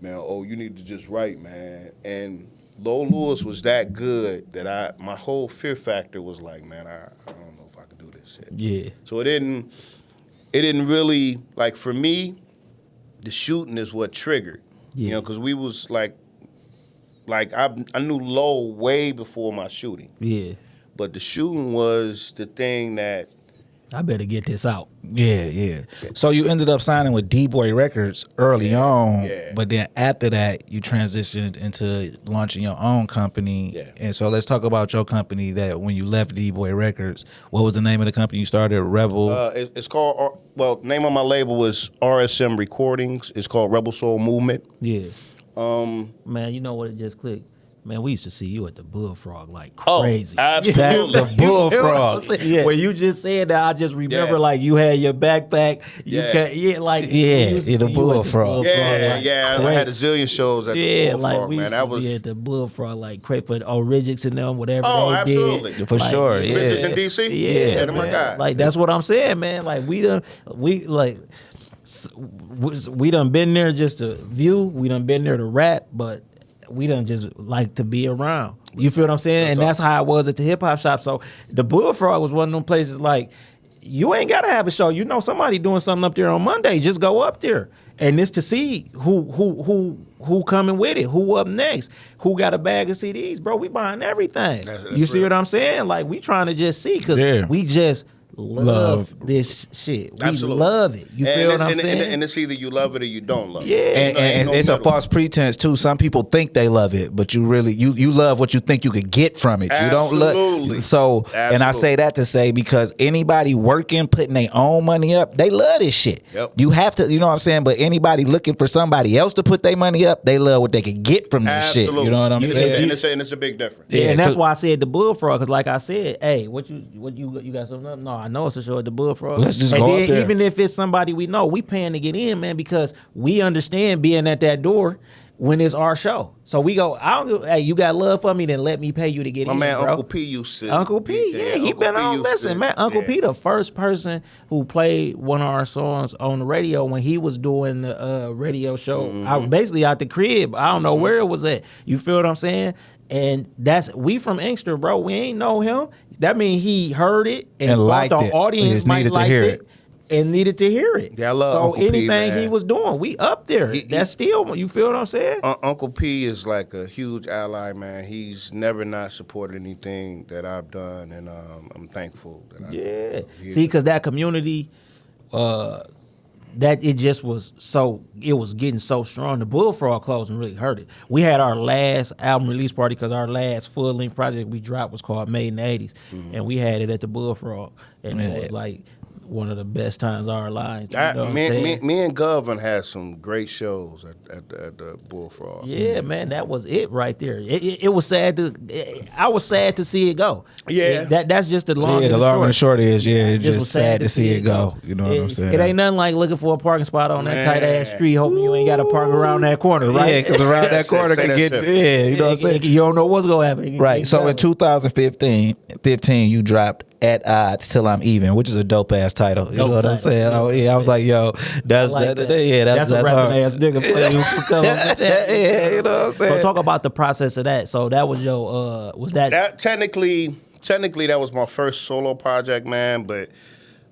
man, you need to just write, man. And Low Lewis was that good that my whole fear factor was like, man, I don't know if I could do this shit. Yeah. So it didn't really, like, for me, the shooting is what triggered. Yeah. You know, because we was like I knew Low way before my shooting. Yeah. But the shooting was the thing that... I better get this out. Yeah. So you ended up signing with D-Boy Records early on, but then after that, you transitioned into launching your own company. Yeah. And so let's talk about your company that when you left D-Boy Records, what was the name of the company you started, Rebel? It's called... name of my label was RSM Recordings. It's called Rebel Soul Movement. Yeah. Man, you know what? It just clicked. Man, we used to see you at the Bullfrog like crazy. Oh, absolutely. The Bullfrog. Yeah. When you just said that, I just remember like you had your backpack. The Bullfrog. I had a zillion shows at the Bullfrog, like we man. That was at the Bullfrog, like crazy for Origics and them, whatever. Oh, they absolutely. did. For sure. Bridges in DC? Yeah, my God. Like that's what I'm saying, man. Like we done been there just to view. We done been there to rap, but we done just like to be around. You feel what I'm saying? And that's how it was at the hip hop shop. So the Bullfrog was one of them places like, you ain't gotta have a show. You know somebody doing something up there on Monday, just go up there. And it's to see who coming with it, who up next, who got a bag of CDs. Bro, we buying everything. That's you see real. What I'm saying? Like we trying to just see, because we just love this shit. We love it. You feel what I'm saying? And it's either you love it or you don't love it. And it's a false pretense too. Some people think they love it, but you really you love what you think you could get from it. Absolutely. You don't love. So, and I say that to say, because anybody working, putting their own money up, they love this shit. Yep. You have to, you know what I'm saying? But anybody looking for somebody else to put their money up, they love what they can get from this shit. You know what I'm saying? And it's a big difference. Yeah, and that's why I said the Bullfrog, because like I said, hey, what you got something up? No, I know it's a show at the Bullfrog. Let's just and go then up there. Even if it's somebody we know, we paying to get in, man, because we understand being at that door when it's our show. So we go, hey, you got love for me, then let me pay you to get in, My man bro. Uncle P used to. Uncle P, he Uncle been P on. Listen, man, Uncle P, the first person who played one of our songs on the radio when he was doing the radio show. I was basically out the crib. I don't know where it was at. You feel what I'm saying? And we from Inkster, bro. We ain't know him. That mean he heard it and liked thought it. the audience might like it. And needed to hear it. Yeah, I love so Uncle P, anything man. he was doing, we up there. That's still, you feel what I'm saying? Uncle P is like a huge ally, man. He's never not supported anything that I've done, and I'm thankful that See, because that community, that it just was it was getting so strong. The Bullfrog closing really hurt it. We had our last album release party because our last full-length project we dropped was called Made in the 80s, and we had it at the Bullfrog, and it was like, one of the best times of our lives. You know what I'm me saying? and Govern had some great shows at the Bullfrog. Yeah, man, that was it right there. It was sad I was sad to see it go. Yeah. That's just the long. Yeah, the long and the short is, it's just just was sad to see it go. You know what I'm saying? It ain't nothing like looking for a parking spot on that tight ass street, hoping you ain't got to park around that corner, right? Yeah, because around that corner can get, you know what I'm saying? You don't know what's gonna happen. Right. So in 2015, you dropped At Odds Till I'm Even, which is a dope ass title. You know what I'm saying? Oh, yeah, I was like, yo, that's like that. that. Yeah, that's a rapping hard. ass nigga playing for color with that. Yeah, you know what I'm saying? So talk about the process of that. So that was your was that technically that was my first solo project, man. But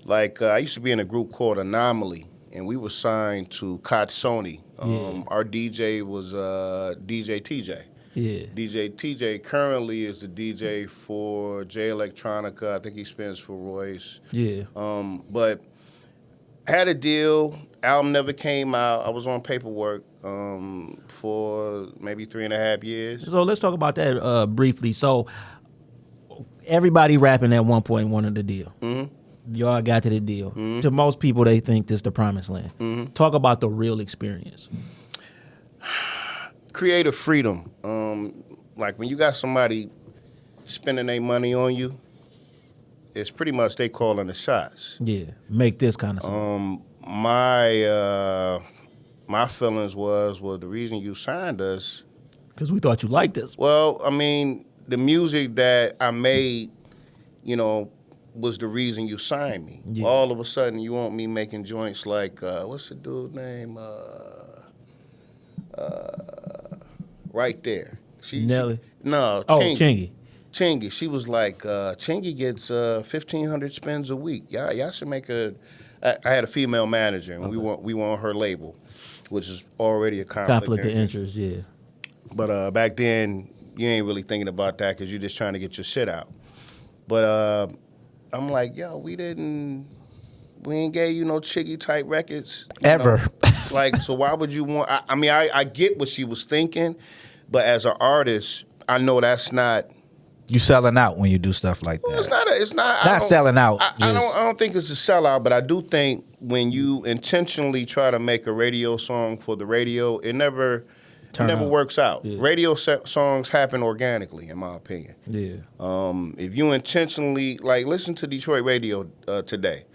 like I used to be in a group called Anomaly, and we were signed to Koch Sony. Our DJ was DJ TJ. Yeah. DJ TJ currently is the DJ for J Electronica. I think he spins for Royce. Yeah. But I had a deal. Album never came out. I was on paperwork for maybe 3.5 years. So let's talk about that briefly. So everybody rapping at one point wanted the deal. Mm-hmm. Y'all got to the deal. Mm-hmm. To most people, they think this is the promised land. Mm-hmm. Talk about the real experience. Creative freedom. Like when you got somebody spending their money on you, it's pretty much they calling the shots. Yeah, make this kind of stuff. My feelings was, well, the reason you signed us, because we thought you liked us. Well, I mean, the music that I made, you know, was the reason you signed me. Yeah. All of a sudden, you want me making joints like what's the dude's name? Right there. Nelly? No, Chingy. Chingy. She was like, Chingy gets 1,500 spins a week. Y'all should make I had a female manager, and we were on her label, which is already a conflict of interest, yeah. But back then, you ain't really thinking about that because you're just trying to get your shit out. But I'm like, yo, we ain't gave you no Chiggy type records. Ever. Like, so why would you want, I mean, I get what she was thinking, but as an artist, I know that's not. You selling out when you do stuff like that. Well, it's not selling out. I don't think it's a sellout, but I do think when you intentionally try to make a radio song for the radio, it never works out. Yeah. Radio songs happen organically, in my opinion. Yeah. If you intentionally, like, listen to Detroit radio today,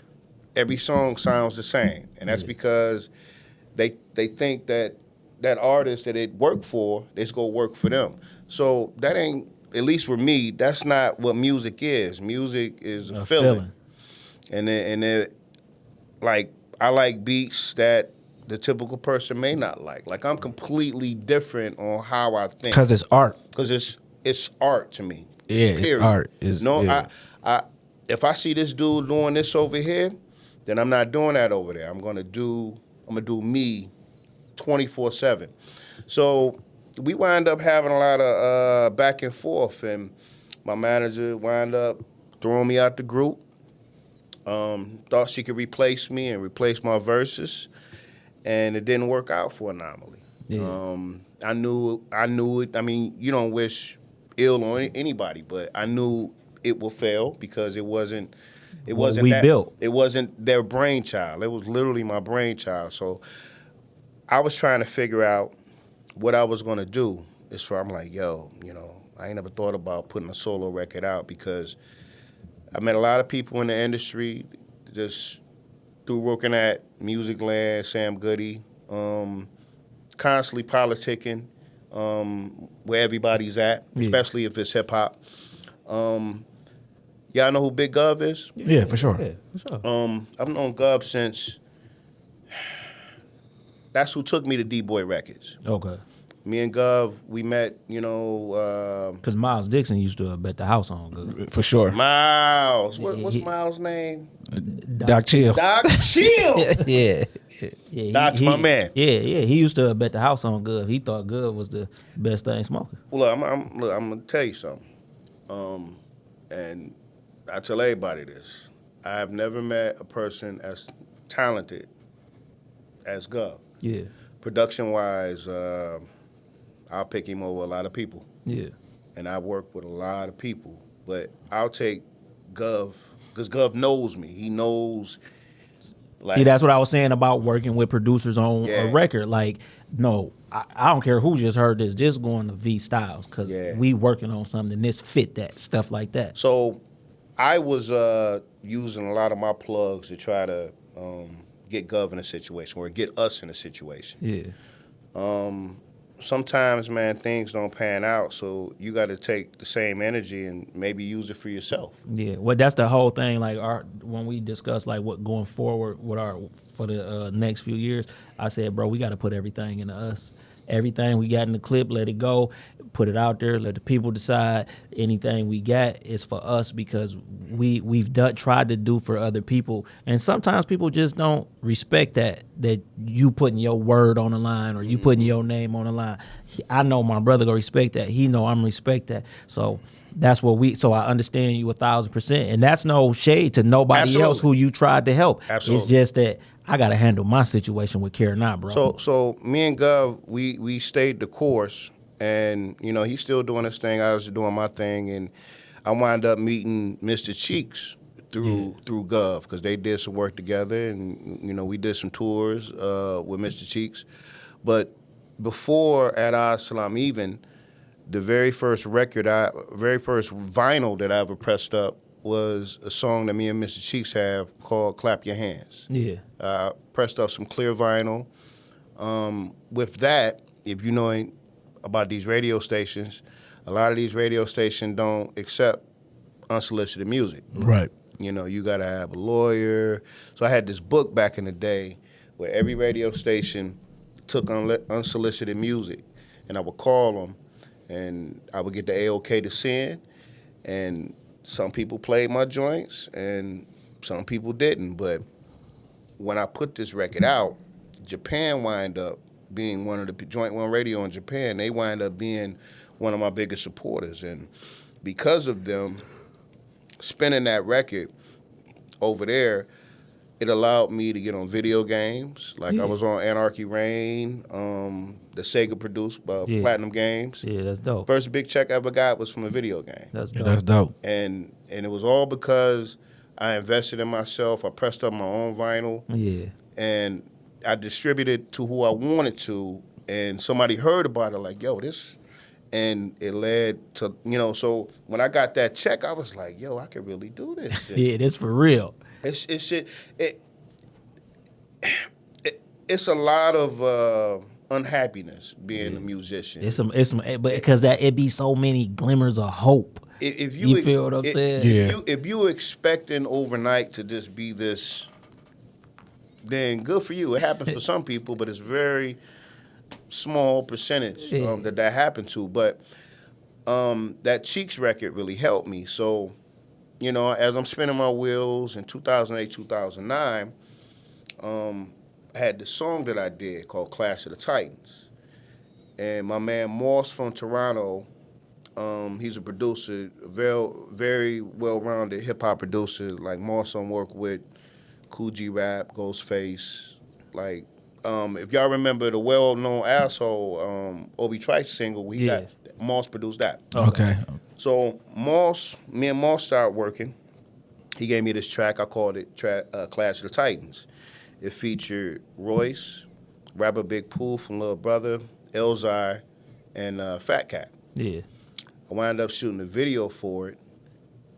every song sounds the same, and that's because they think that artist that it worked for, it's gonna work for them. So that ain't, at least for me, that's not what music is. Music is a feeling. And like, I like beats that the typical person may not like. Like, I'm completely different on how I think. Because it's art. Because it's art to me. Yeah, period. It's art. If I see this dude doing this over here, then I'm not doing that over there. I'm gonna do me 24/7. So we wind up having a lot of back and forth, and my manager wound up throwing me out the group. Thought she could replace me and replace my verses, and it didn't work out for Anomaly. Yeah. I knew it. I mean, you don't wish ill on anybody, but I knew it would fail because it wasn't their brainchild. It was literally my brainchild. So I was trying to figure out what I was gonna do. I'm like, yo, you know, I ain't never thought about putting a solo record out because I met a lot of people in the industry just through working at Music Land, Sam Goody, constantly politicking where everybody's at, especially if it's hip hop. Y'all know who Big Gov is? Yeah, for sure. Yeah, for sure. I've known Gov since. That's who took me to D-Boy Records. Okay. Me and Gov, we met, you know. Because Miles Dixon used to bet the house on Gov. For sure. Miles. What's Miles' name? Doc Chill. Doc Chill. Yeah. Doc's my man. Yeah. He used to bet the house on Gov. He thought Gov was the best thing smoking. Well, I'm going to tell you something. And I tell everybody this. I have never met a person as talented as Gov. Yeah. Production-wise, I'll pick him over a lot of people. Yeah. And I've worked with a lot of people. But I'll take Gov because Gov knows me. He knows. Like, see, that's what I was saying about working with producers on a record. Like, no, I don't care who just heard this. Just going to V Stylez because we working on something. This fit that stuff like that. So, I was using a lot of my plugs to try to get Gov in a situation or get us in a situation. Yeah. Sometimes, man, things don't pan out, so you got to take the same energy and maybe use it for yourself. Yeah, well, that's the whole thing. Like when we discuss like what going forward with for the next few years, I said, bro, we got to put everything into us. Everything we got in the clip, let it go, put it out there, let the people decide. Anything we got is for us because we've tried to do for other people, and sometimes people just don't respect that you putting your word on the line or you putting your name on the line. I know my brother gonna respect that. He know I'm respect that. So that's what so I understand you 1,000%, and that's no shade to nobody else who you tried to help. Absolutely. It's just that I gotta handle my situation with care now, bro. So me and Gov, we stayed the course, and he's still doing his thing. I was doing my thing, and I wound up meeting Mr. Cheeks through Gov because they did some work together, and we did some tours with Mr. Cheeks. But before At Salam Even, the very first vinyl that I ever pressed up was a song that me and Mr. Cheeks have called Clap Your Hands. Yeah. Pressed up some clear vinyl. With that, if you know about these radio stations, a lot of these radio stations don't accept unsolicited music. Right. You got to have a lawyer. So I had this book back in the day where every radio station took unsolicited music, and I would call them, and I would get the A-OK to send, and some people played my joints, and some people didn't. But when I put this record out, Japan wind up being one of the Joint One Radio in Japan. They wind up being one of my biggest supporters, and because of them spinning that record over there, it allowed me to get on video games. Like I was on Anarchy Reign, the Sega produced Platinum Games. Yeah, that's dope. First big check I ever got was from a video game. That's dope. That's dope. And it was all because I invested in myself. I pressed up my own vinyl. Yeah. And I distributed to who I wanted to, and somebody heard about it like, yo, this, and it led to, so when I got that check, I was like, yo, I could really do this. Yeah, this for real. It's a lot of unhappiness being a musician. It's some, but because it be so many glimmers of hope. If you feel what I'm saying? If you expecting overnight to just be this, then good for you. It happens for some people, but it's very small percentage that happened to. But that Cheeks record really helped me. So, as I'm spinning my wheels in 2008, 2009, I had this song that I did called Clash of the Titans. And my man Moss from Toronto, he's a producer, very well-rounded hip-hop producer. Like Moss on work with Cool G Rap, Ghostface. Like, if y'all remember the well-known Asshole Obi Trice single, Moss produced that. Okay. So me and Moss started working. He gave me this track. I called it Clash of the Titans. It featured Royce, Rapper Big Pooh from Lil Brother, Elzai, and Fat Cat. Yeah. I wound up shooting a video for it,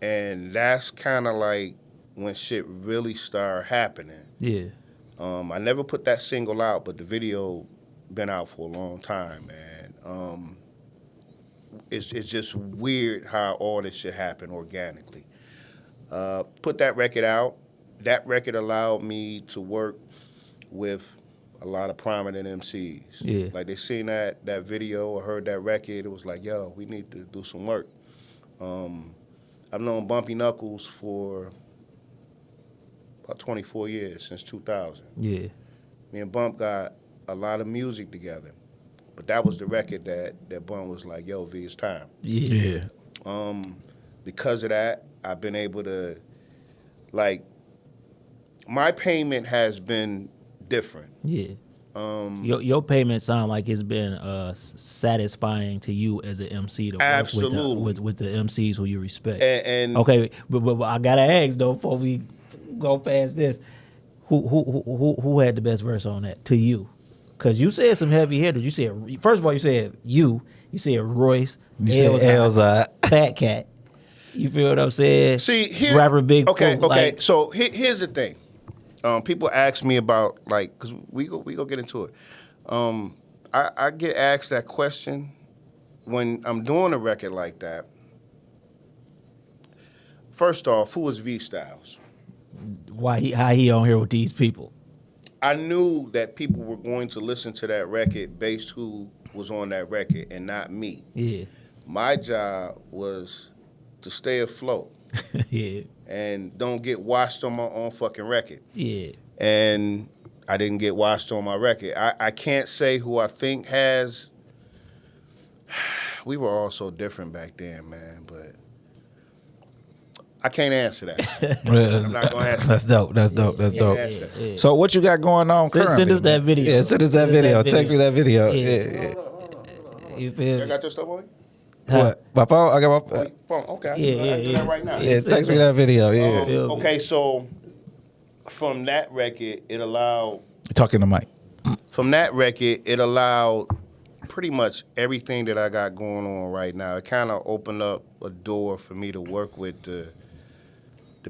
and that's kind of like when shit really started happening. Yeah. I never put that single out, but the video been out for a long time, man. It's just weird how all this shit happened organically. Put that record out. That record allowed me to work with a lot of prominent MCs. Yeah. Like they seen that video or heard that record, it was like, yo, we need to do some work. I've known Bumpy Knuckles for about 24 years, since 2000. Yeah. Me and Bump got a lot of music together. But that was the record that Bump was like, yo, V, it's time. Yeah. Because of that, I've been able to, like, my payment has been different. Yeah. Your payment sound like it's been satisfying to you as an MC to Absolutely. work with the MCs who you respect. And okay, but I gotta ask though before we go past this, who had the best verse on that to you? Because you said some heavy hitters. You said first of all you said said Royce, You said Elzai. Fat Cat. You feel what I'm saying? See, here, rapper Big. Okay, Pooh, okay. like, So here's the thing. People ask me about like, cause we go get into it. I get asked that question when I'm doing a record like that. First off, who is V Stylez? How he on here with these people? I knew that people were going to listen to that record based who was on that record and not me. Yeah. My job was to stay afloat. Yeah. And don't get watched on my own fucking record. Yeah. And I didn't get watched on my record. I can't say who I think has. We were all so different back then, man, but I can't answer that. I'm not going to answer That's dope. That's dope. That's dope. Yeah. So what you got going on currently? Send us that video. Yeah, send us that video. Text me that video. Yeah. You feel You me? got your stuff on you? What? My phone? I got my Phone. Okay. Yeah, I can do that right now. yeah, text me that video. Yeah. Feel me? Okay, so from that record, it allowed Talking to Mike. pretty much everything that I got going on right now. It kind of opened up a door for me to work with the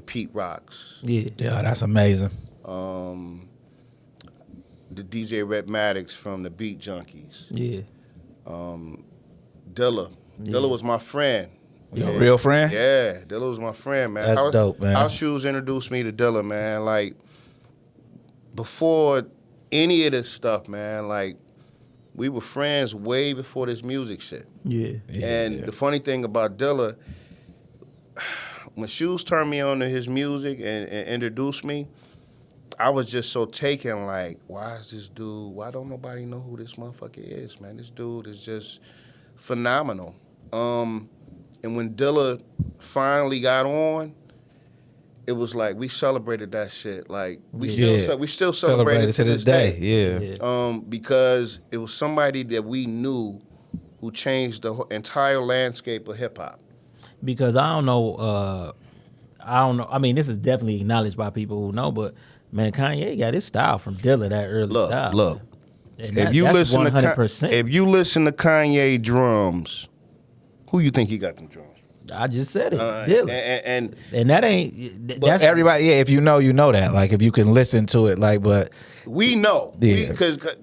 Pete Rocks, Yeah. Yeah, that's amazing. the DJ Rhapmatics from the Beat Junkies, Yeah. Dilla. Dilla was my friend. Your real friend? Yeah, Dilla was my friend, man. That's dope, man. House Shoes introduced me to Dilla, man. Like, before any of this stuff, man, like, we were friends way before this music shit. Yeah. And the funny thing about Dilla, when Shoes turned me on to his music and introduced me, I was just so taken, like, why is this dude, why don't nobody know who this motherfucker is, man? This dude is just phenomenal. And when Dilla finally got on, it was like we celebrated that shit. Like we still celebrate it to this day. Yeah. Because it was somebody that we knew who changed the entire landscape of hip hop. Because I don't know. I mean, this is definitely acknowledged by people who know, but man, Kanye got his style from Dilla, that early style. Look. And If you that's listen 100%. if you listen to Kanye drums, who you think he got them drums? I just said it, Dilla. And that ain't. That's Everybody, yeah, if you know that. Like, if you can listen to it, like, but. we know. Yeah.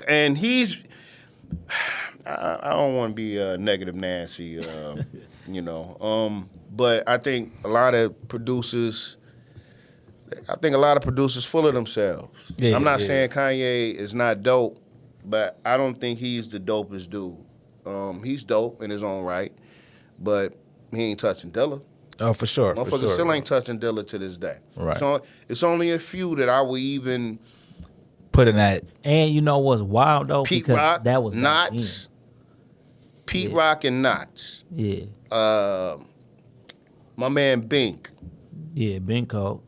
And he's, I don't want to be negative Nancy, you know. But I think a lot of producers full of themselves. Yeah, I'm not saying Kanye is not dope, but I don't think he's the dopest dude. He's dope in his own right, but he ain't touching Dilla. Oh, for sure. Motherfuckers still ain't touching Dilla to this day. Right. So it's only a few that I would even put in that. And you know what's wild though? Pete because Rock, that was back Knots. Pete Rock and Knots. then. Yeah. My man Bink. Yeah, Ben Cole.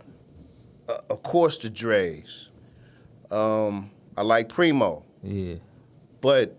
Of course the Dre's. I like Primo. Yeah. But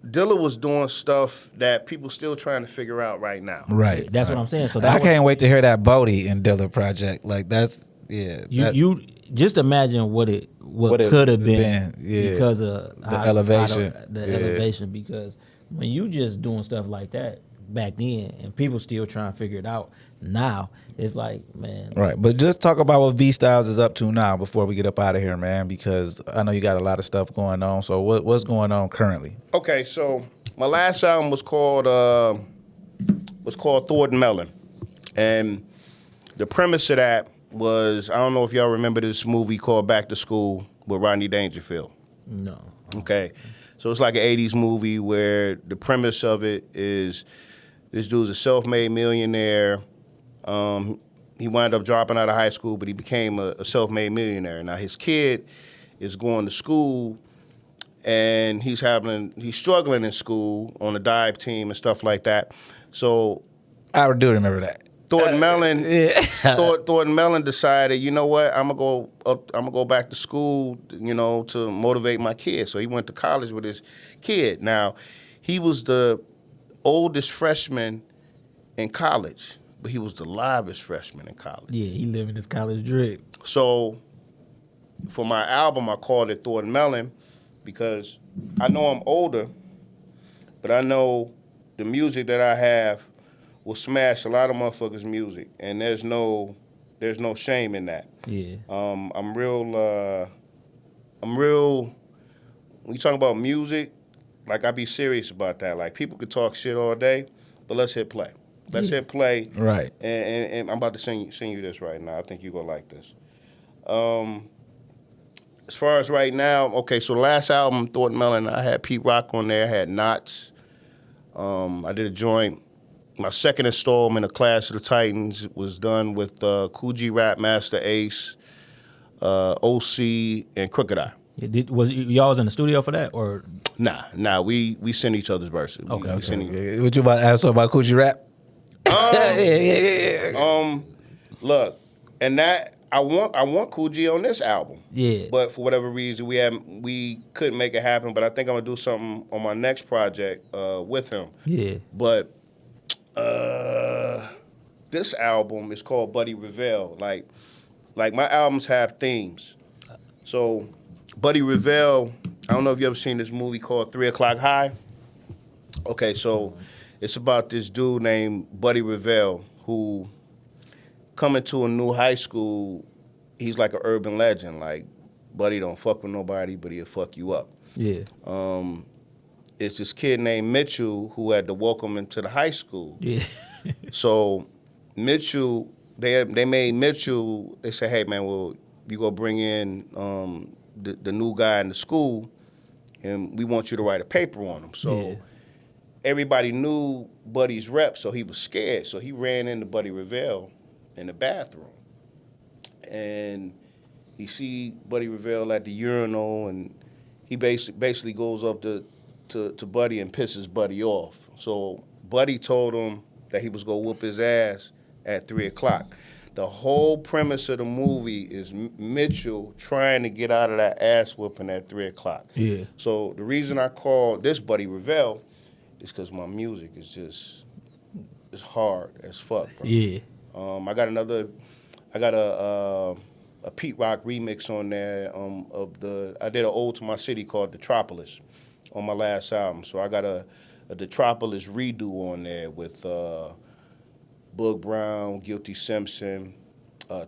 Dilla was doing stuff that people still trying to figure out right now. Right. That's what I'm saying. So that I can't wait to hear that Bodie and Dilla project. Like, that's, yeah. You just imagine what it could have been yeah. because of The elevation. Elevation. Because when you just doing stuff like that back then, and people still trying to figure it out now, it's like, man. Right, but just talk about what V Stylez is up to now before we get up out of here, man, because I know you got a lot of stuff going on. So what's going on currently? Okay, so my last album was called Thornton Melon. And the premise of that was, I don't know if y'all remember this movie called Back to School with Rodney Dangerfield. No. Okay. So it's like an 80s movie where the premise of it is this dude's a self-made millionaire. He wound up dropping out of high school, but he became a self-made millionaire. Now his kid is going to school, and he's struggling in school on the dive team and stuff like that. So I do remember that. Thornton Mellon decided, you know what, I'm gonna go back to school, to motivate my kids. So he went to college with his kid. Now, he was the oldest freshman in college, but he was the livest freshman in college. Yeah, he living his college drip. So for my album, I called it Thornton Mellon because I know I'm older, but I know the music that I have will smash a lot of motherfuckers' music, and there's no shame in that. Yeah. I'm real. When you talk about music, like I be serious about that. Like people could talk shit all day, but let's hit play. Let's hit play. Right. And I'm about to sing you this right now. I think you're gonna like this. As far as right now, okay. So the last album, Thornton Mellon, I had Pete Rock on there. I had Knots. I did a joint. My second installment of Clash of the Titans was done with Coogee Rap Master Ace, OC, and Crooked Eye. Was y'all was in the studio for that or? Nah. We send each other's verses. Okay. What you about to ask about Coogee Rap? Look, and that I want Coogee on this album. Yeah. But for whatever reason, we couldn't make it happen. But I think I'm gonna do something on my next project with him. Yeah. But this album is called Buddy Revell. Like my albums have themes. So Buddy Revell, I don't know if you ever seen this movie called 3 O'Clock High. Okay, so it's about this dude named Buddy Revell who coming to a new high school, he's like an urban legend. Like, Buddy don't fuck with nobody, but he'll fuck you up. Yeah. It's this kid named Mitchell who had to welcome him to the high school. Yeah. So Mitchell, they made Mitchell, they said, hey, man, well, you go bring in the new guy in the school, and we want you to write a paper on him. So everybody knew Buddy's rep, so he was scared. So he ran into Buddy Revell in the bathroom. And he see Buddy Revell at the urinal, and he basically goes up to Buddy and pisses Buddy off. So Buddy told him that he was going to whoop his ass at 3 o'clock. The whole premise of the movie is Mitchell trying to get out of that ass whooping at 3 o'clock. Yeah. So the reason I call this Buddy Revell is because my music is just, it's hard as fuck, bro. Yeah. I got a Pete Rock remix on there I did an ode to my city called Detropolis on my last album. So I got a Detropolis redo on there with Boog Brown, Guilty Simpson,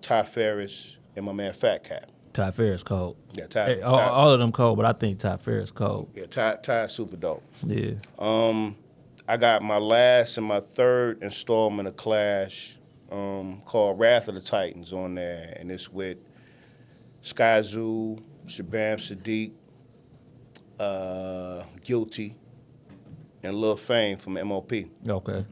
Ty Ferris, and my man Fat Cat. Ty Ferris cold. Yeah, Ty. All of them cold, but I think Ty Ferris cold. Yeah, Ty is super dope. Yeah. I got my last and my third installment of Clash called Wrath of the Titans on there, and it's with Sky Zoo, Shabam Sadiq, Guilty, and Lil Fame from MOP. Okay.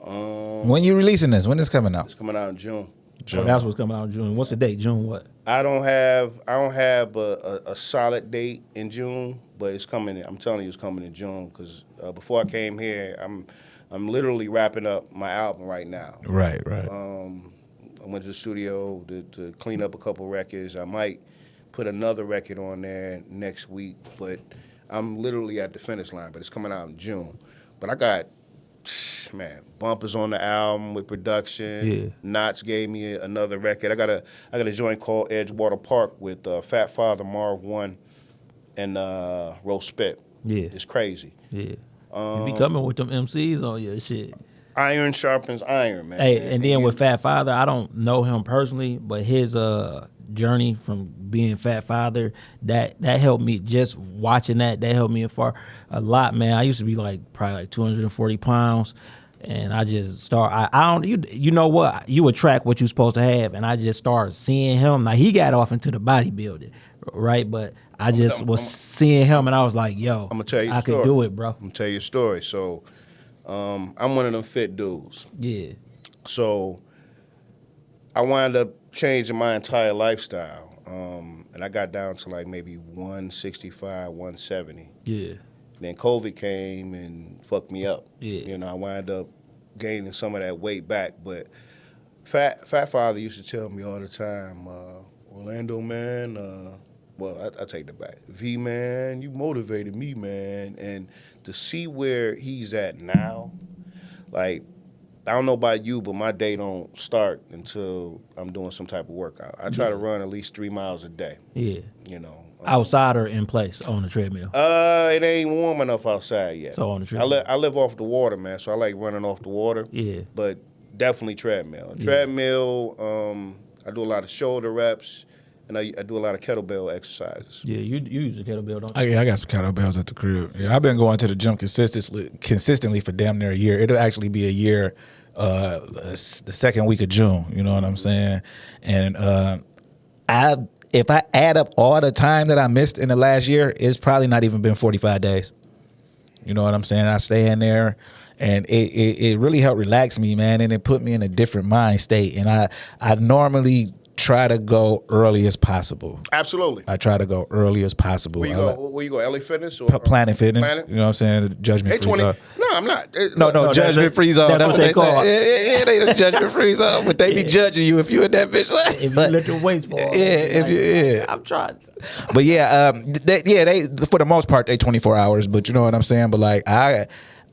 When you releasing this? When is coming out? It's coming out in June. So that's what's coming out in June. What's the date? June what? I don't have a solid date in June, but it's coming. I'm telling you, it's coming in June because before I came here, I'm literally wrapping up my album right now. Right. I went to the studio to clean up a couple records. I might put another record on there next week, but I'm literally at the finish line. But it's coming out in June. But I got, bumpers on the album with production. Yeah. Knots gave me another record. I got a joint called Edgewater Park with Fat Father, Marv One, and Roast Spit. Yeah. It's crazy. Yeah. You be coming with them MCs on your shit. Iron sharpens iron, man. Hey, and then with Fat Father, I don't know him personally, but his journey from being Fat Father, that helped me. Just watching that helped me a lot, man. I used to be probably 240 pounds, and I just you know what, you attract what you're supposed to have, and I just started seeing him. Now he got off into the bodybuilding, right? But I just was seeing him, and I was like, yo, I'm gonna tell you I could do it, bro. I'm gonna tell you a story. So I'm one of them fit dudes. Yeah. So I wound up changing my entire lifestyle. And I got down to maybe 165, 170. Yeah. Then COVID came and fucked me up. Yeah. I wound up gaining some of that weight back. But Fat Father used to tell me all the time, Orlando, man, well, I take that back. V, man, you motivated me, man. And to see where he's at now, like, I don't know about you, but my day don't start until I'm doing some type of workout. I try to run at least 3 miles a day. Yeah. You know. Outside or in place on the treadmill? It ain't warm enough outside yet. So on the treadmill. I live off the water, man, so I like running off the water. Yeah. But definitely treadmill. Yeah. Treadmill, I do a lot of shoulder reps, and I do a lot of kettlebell exercises. Yeah, you use the kettlebell, don't you? Yeah, I got some kettlebells at the crib. Yeah, I've been going to the gym consistently for damn near a year. It'll actually be a year the second week of June. You know what I'm saying? And if I add up all the time that I missed in the last year, it's probably not even been 45 days. You know what I'm saying? I stay in there, and it really helped relax me, man, and it put me in a different mind state. And I normally try to go early as possible. Absolutely. I try to go early as possible. Where you go? LA Fitness or Planet Fitness? Planet? You know what I'm saying? Judgment Free Zone. No, I'm not. No, Judgment Free Zone. That's what they call it. Yeah, they the Judgment Free Zone, but they be judging you if you in that bitch. If you lift your weights for Yeah, I'm trying. But yeah, they for the most part they 24 hours. But you know what I'm saying. But like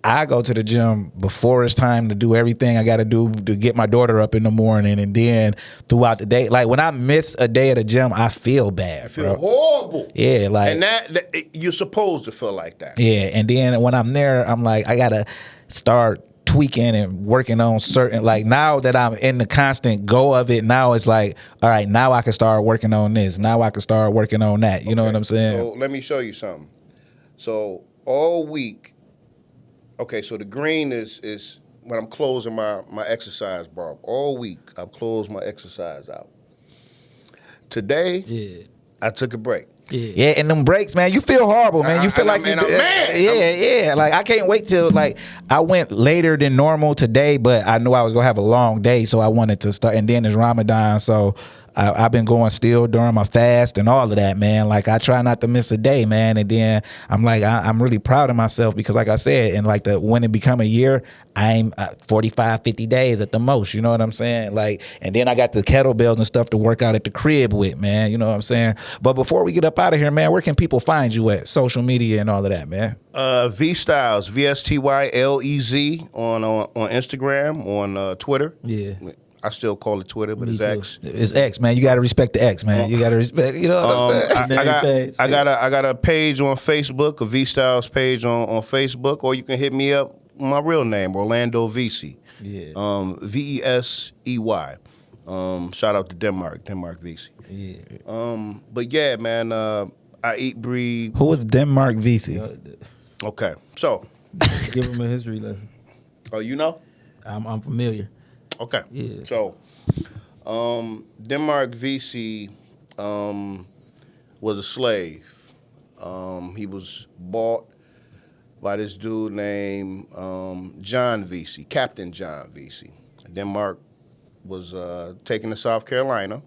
I go to the gym before it's time to do everything I got to do to get my daughter up in the morning, and then throughout the day. Like when I miss a day at the gym, I feel bad. I feel horrible. Yeah, like and that you're supposed to feel like that. Yeah, and then when I'm there, I'm like I gotta start tweaking and working on certain, like now that I'm in the constant go of it, now it's like, all right, now I can start working on this. Now I can start working on that. You know what I'm saying? So let me show you something. So all week, okay, so the green is when I'm closing my exercise bar. All week, I've closed my exercise out. Today, I took a break. Yeah, and them breaks, man, you feel horrible, man. You feel like I'm mad. Yeah. Like I can't wait till like I went later than normal today, but I knew I was gonna have a long day, so I wanted to start. And then it's Ramadan, so I've been going still during my fast and all of that, man. Like I try not to miss a day, man. And then I'm like, I'm really proud of myself because, like I said, and like when it become a year, I'm 45, 50 days at the most. You know what I'm saying? Like, and then I got the kettlebells and stuff to work out at the crib with, man. You know what I'm saying? But before we get up out of here, man, where can people find you at social media and all of that, man? V Stylez, VSTYLEZ on Instagram, on Twitter. Yeah. I still call it Twitter, but it's X. It's X, man. You got to respect the X, man. You got to respect. You know what I'm saying? I got a page on Facebook, a V Stylez page on Facebook, or you can hit me up. My real name, Orlando Vesey. Yeah. VESEY. Shout out to Denmark Vesey. Yeah. But yeah, man, I eat, breathe. Who is Denmark Vesey? Okay, so Give him a history lesson. oh, you know? I'm familiar. Okay. Yeah. So, Denmark Vesey was a slave. He was bought by this dude named John Vesey, Captain John Vesey. Denmark was taken to South Carolina.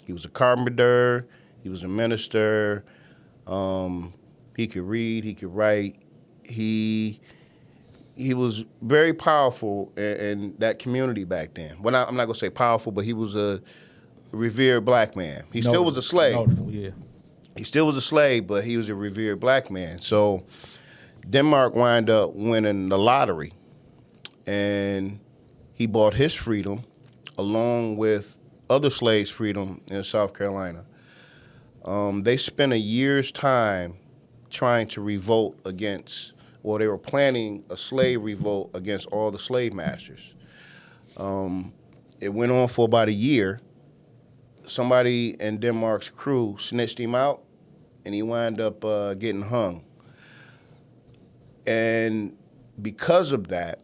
He was a carpenter. He was a minister. He could read. He could write. He was very powerful in that community back then. Well, I'm not going to say powerful, but he was a revered black man. He still was a slave. Notable, yeah. He still was a slave, but he was a revered black man. So Denmark wound up winning the lottery, and he bought his freedom along with other slaves' freedom in South Carolina. They spent a year's time trying to revolt against, or they were planning a slave revolt against all the slave masters. It went on for about a year. Somebody in Denmark's crew snitched him out, and he wound up getting hung. And because of that,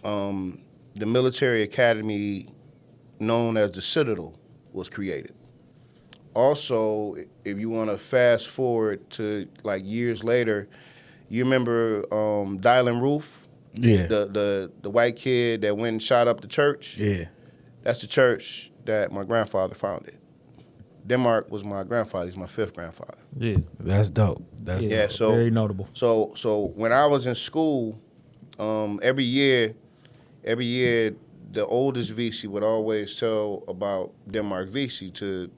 the military academy known as the Citadel was created. Also, if you want to fast forward to like years later, you remember Dylan Roof? Yeah. The white kid that went and shot up the church? Yeah. That's the church that my grandfather founded. Denmark was my grandfather. He's my fifth grandfather. Yeah. That's dope. That's Yeah, so very notable. So when I was in school, every year every year the oldest VC would always tell about Denmark VC to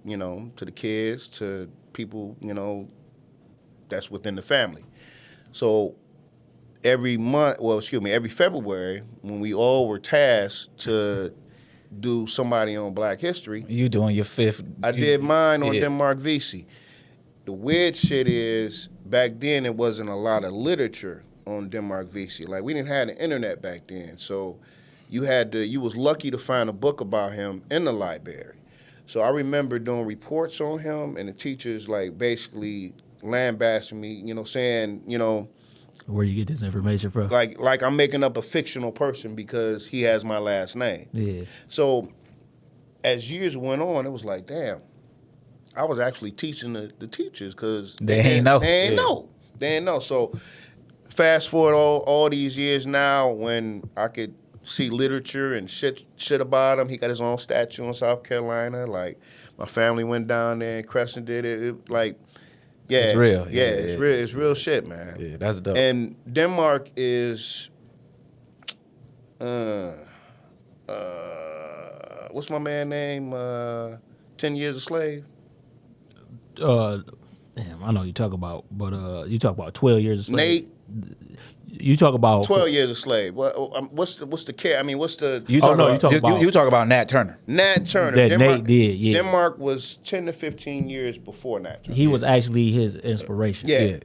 the kids, to people that's within the family. So every February, when we all were tasked to do somebody on Black History. You doing your fifth. I did mine on Denmark VC. The weird shit is, back then there wasn't a lot of literature on Denmark VC. Like, we didn't have the internet back then. So you was lucky to find a book about him in the library. So I remember doing reports on him, and the teachers like basically lambasting me, saying, where you get this information from? Like I'm making up a fictional person because he has my last name. Yeah. So as years went on, it was like, damn, I was actually teaching the teachers because they ain't know. They ain't know. So fast forward all these years now, when I could see literature and shit about him. He got his own statue in South Carolina. Like, my family went down there and Crescent did it. It's real. Yeah, it's real. It's real shit, man. Yeah, that's dope. And Denmark is, what's my man name? 10 Years a Slave. Damn, I know you talk about, but you talk about 12 Years a Slave. Nate. You talk about 12 Years a Slave. What's the care? I mean, what's the? You talk about Nat Turner. Nat Turner. That Denmark, Nate did. Yeah. Denmark was 10 to 15 years before Nat Turner. He was actually his inspiration. Yeah.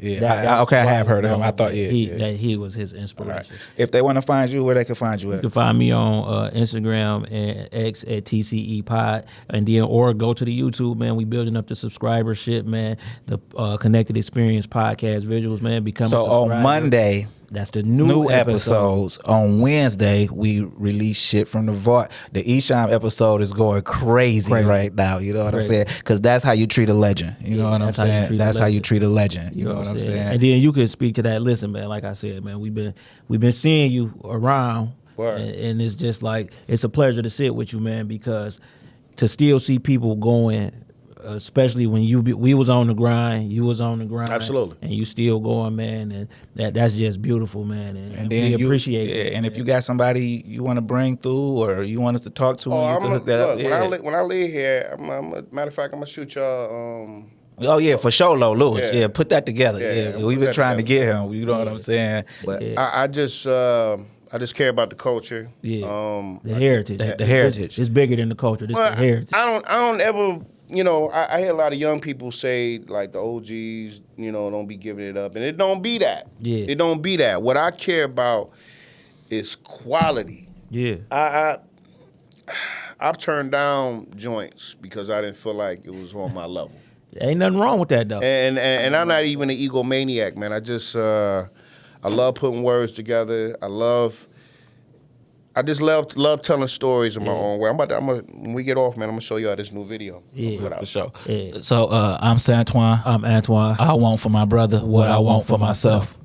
I have heard of him. I thought that he was his inspiration. Right. If they want to find you, where they can find you at? You can find me on Instagram and X at TCE Pod, and then or go to the YouTube, man. We building up the subscribership, man. The Connected Experience podcast visuals, man. Become so on Monday. That's the new episodes. On Wednesday, we release shit from the vault. The Esham episode is going crazy right now. You know what I'm saying? Because that's how you treat a legend. You know what I'm saying? That's how you treat a legend. You know what I'm saying? And then you can speak to that. Listen, man. Like I said, man, we've been seeing you around, and it's just like it's a pleasure to sit with you, man. Because to still see people going. Especially when we was on the grind, you was on the grind, absolutely, and you still going, man, and that's just beautiful, man, and then we appreciate it. And if you got somebody you want to bring through or you want us to talk to, you can hook that up. When I leave here, matter of fact, I'm gonna shoot y'all. Oh yeah, for sure, Lewis. Yeah, put that together. Yeah, we've been trying to get him. You know what I'm saying? But I just care about the culture. Yeah, the heritage. The heritage. It's bigger than the culture. This is the heritage. I don't ever. I hear a lot of young people say, like, the OGs, don't be giving it up. And it don't be that. Yeah. It don't be that. What I care about is quality. Yeah. I've turned down joints because I didn't feel like it was on my level. Ain't nothing wrong with that, though. And I'm not even an egomaniac, man. I just, I love putting words together. I just love telling stories in my own way. When we get off, man, I'm gonna show y'all this new video. Yeah, for sure. Yeah. So I'm Santoine. I'm Antoine. I want for my brother what I want for myself.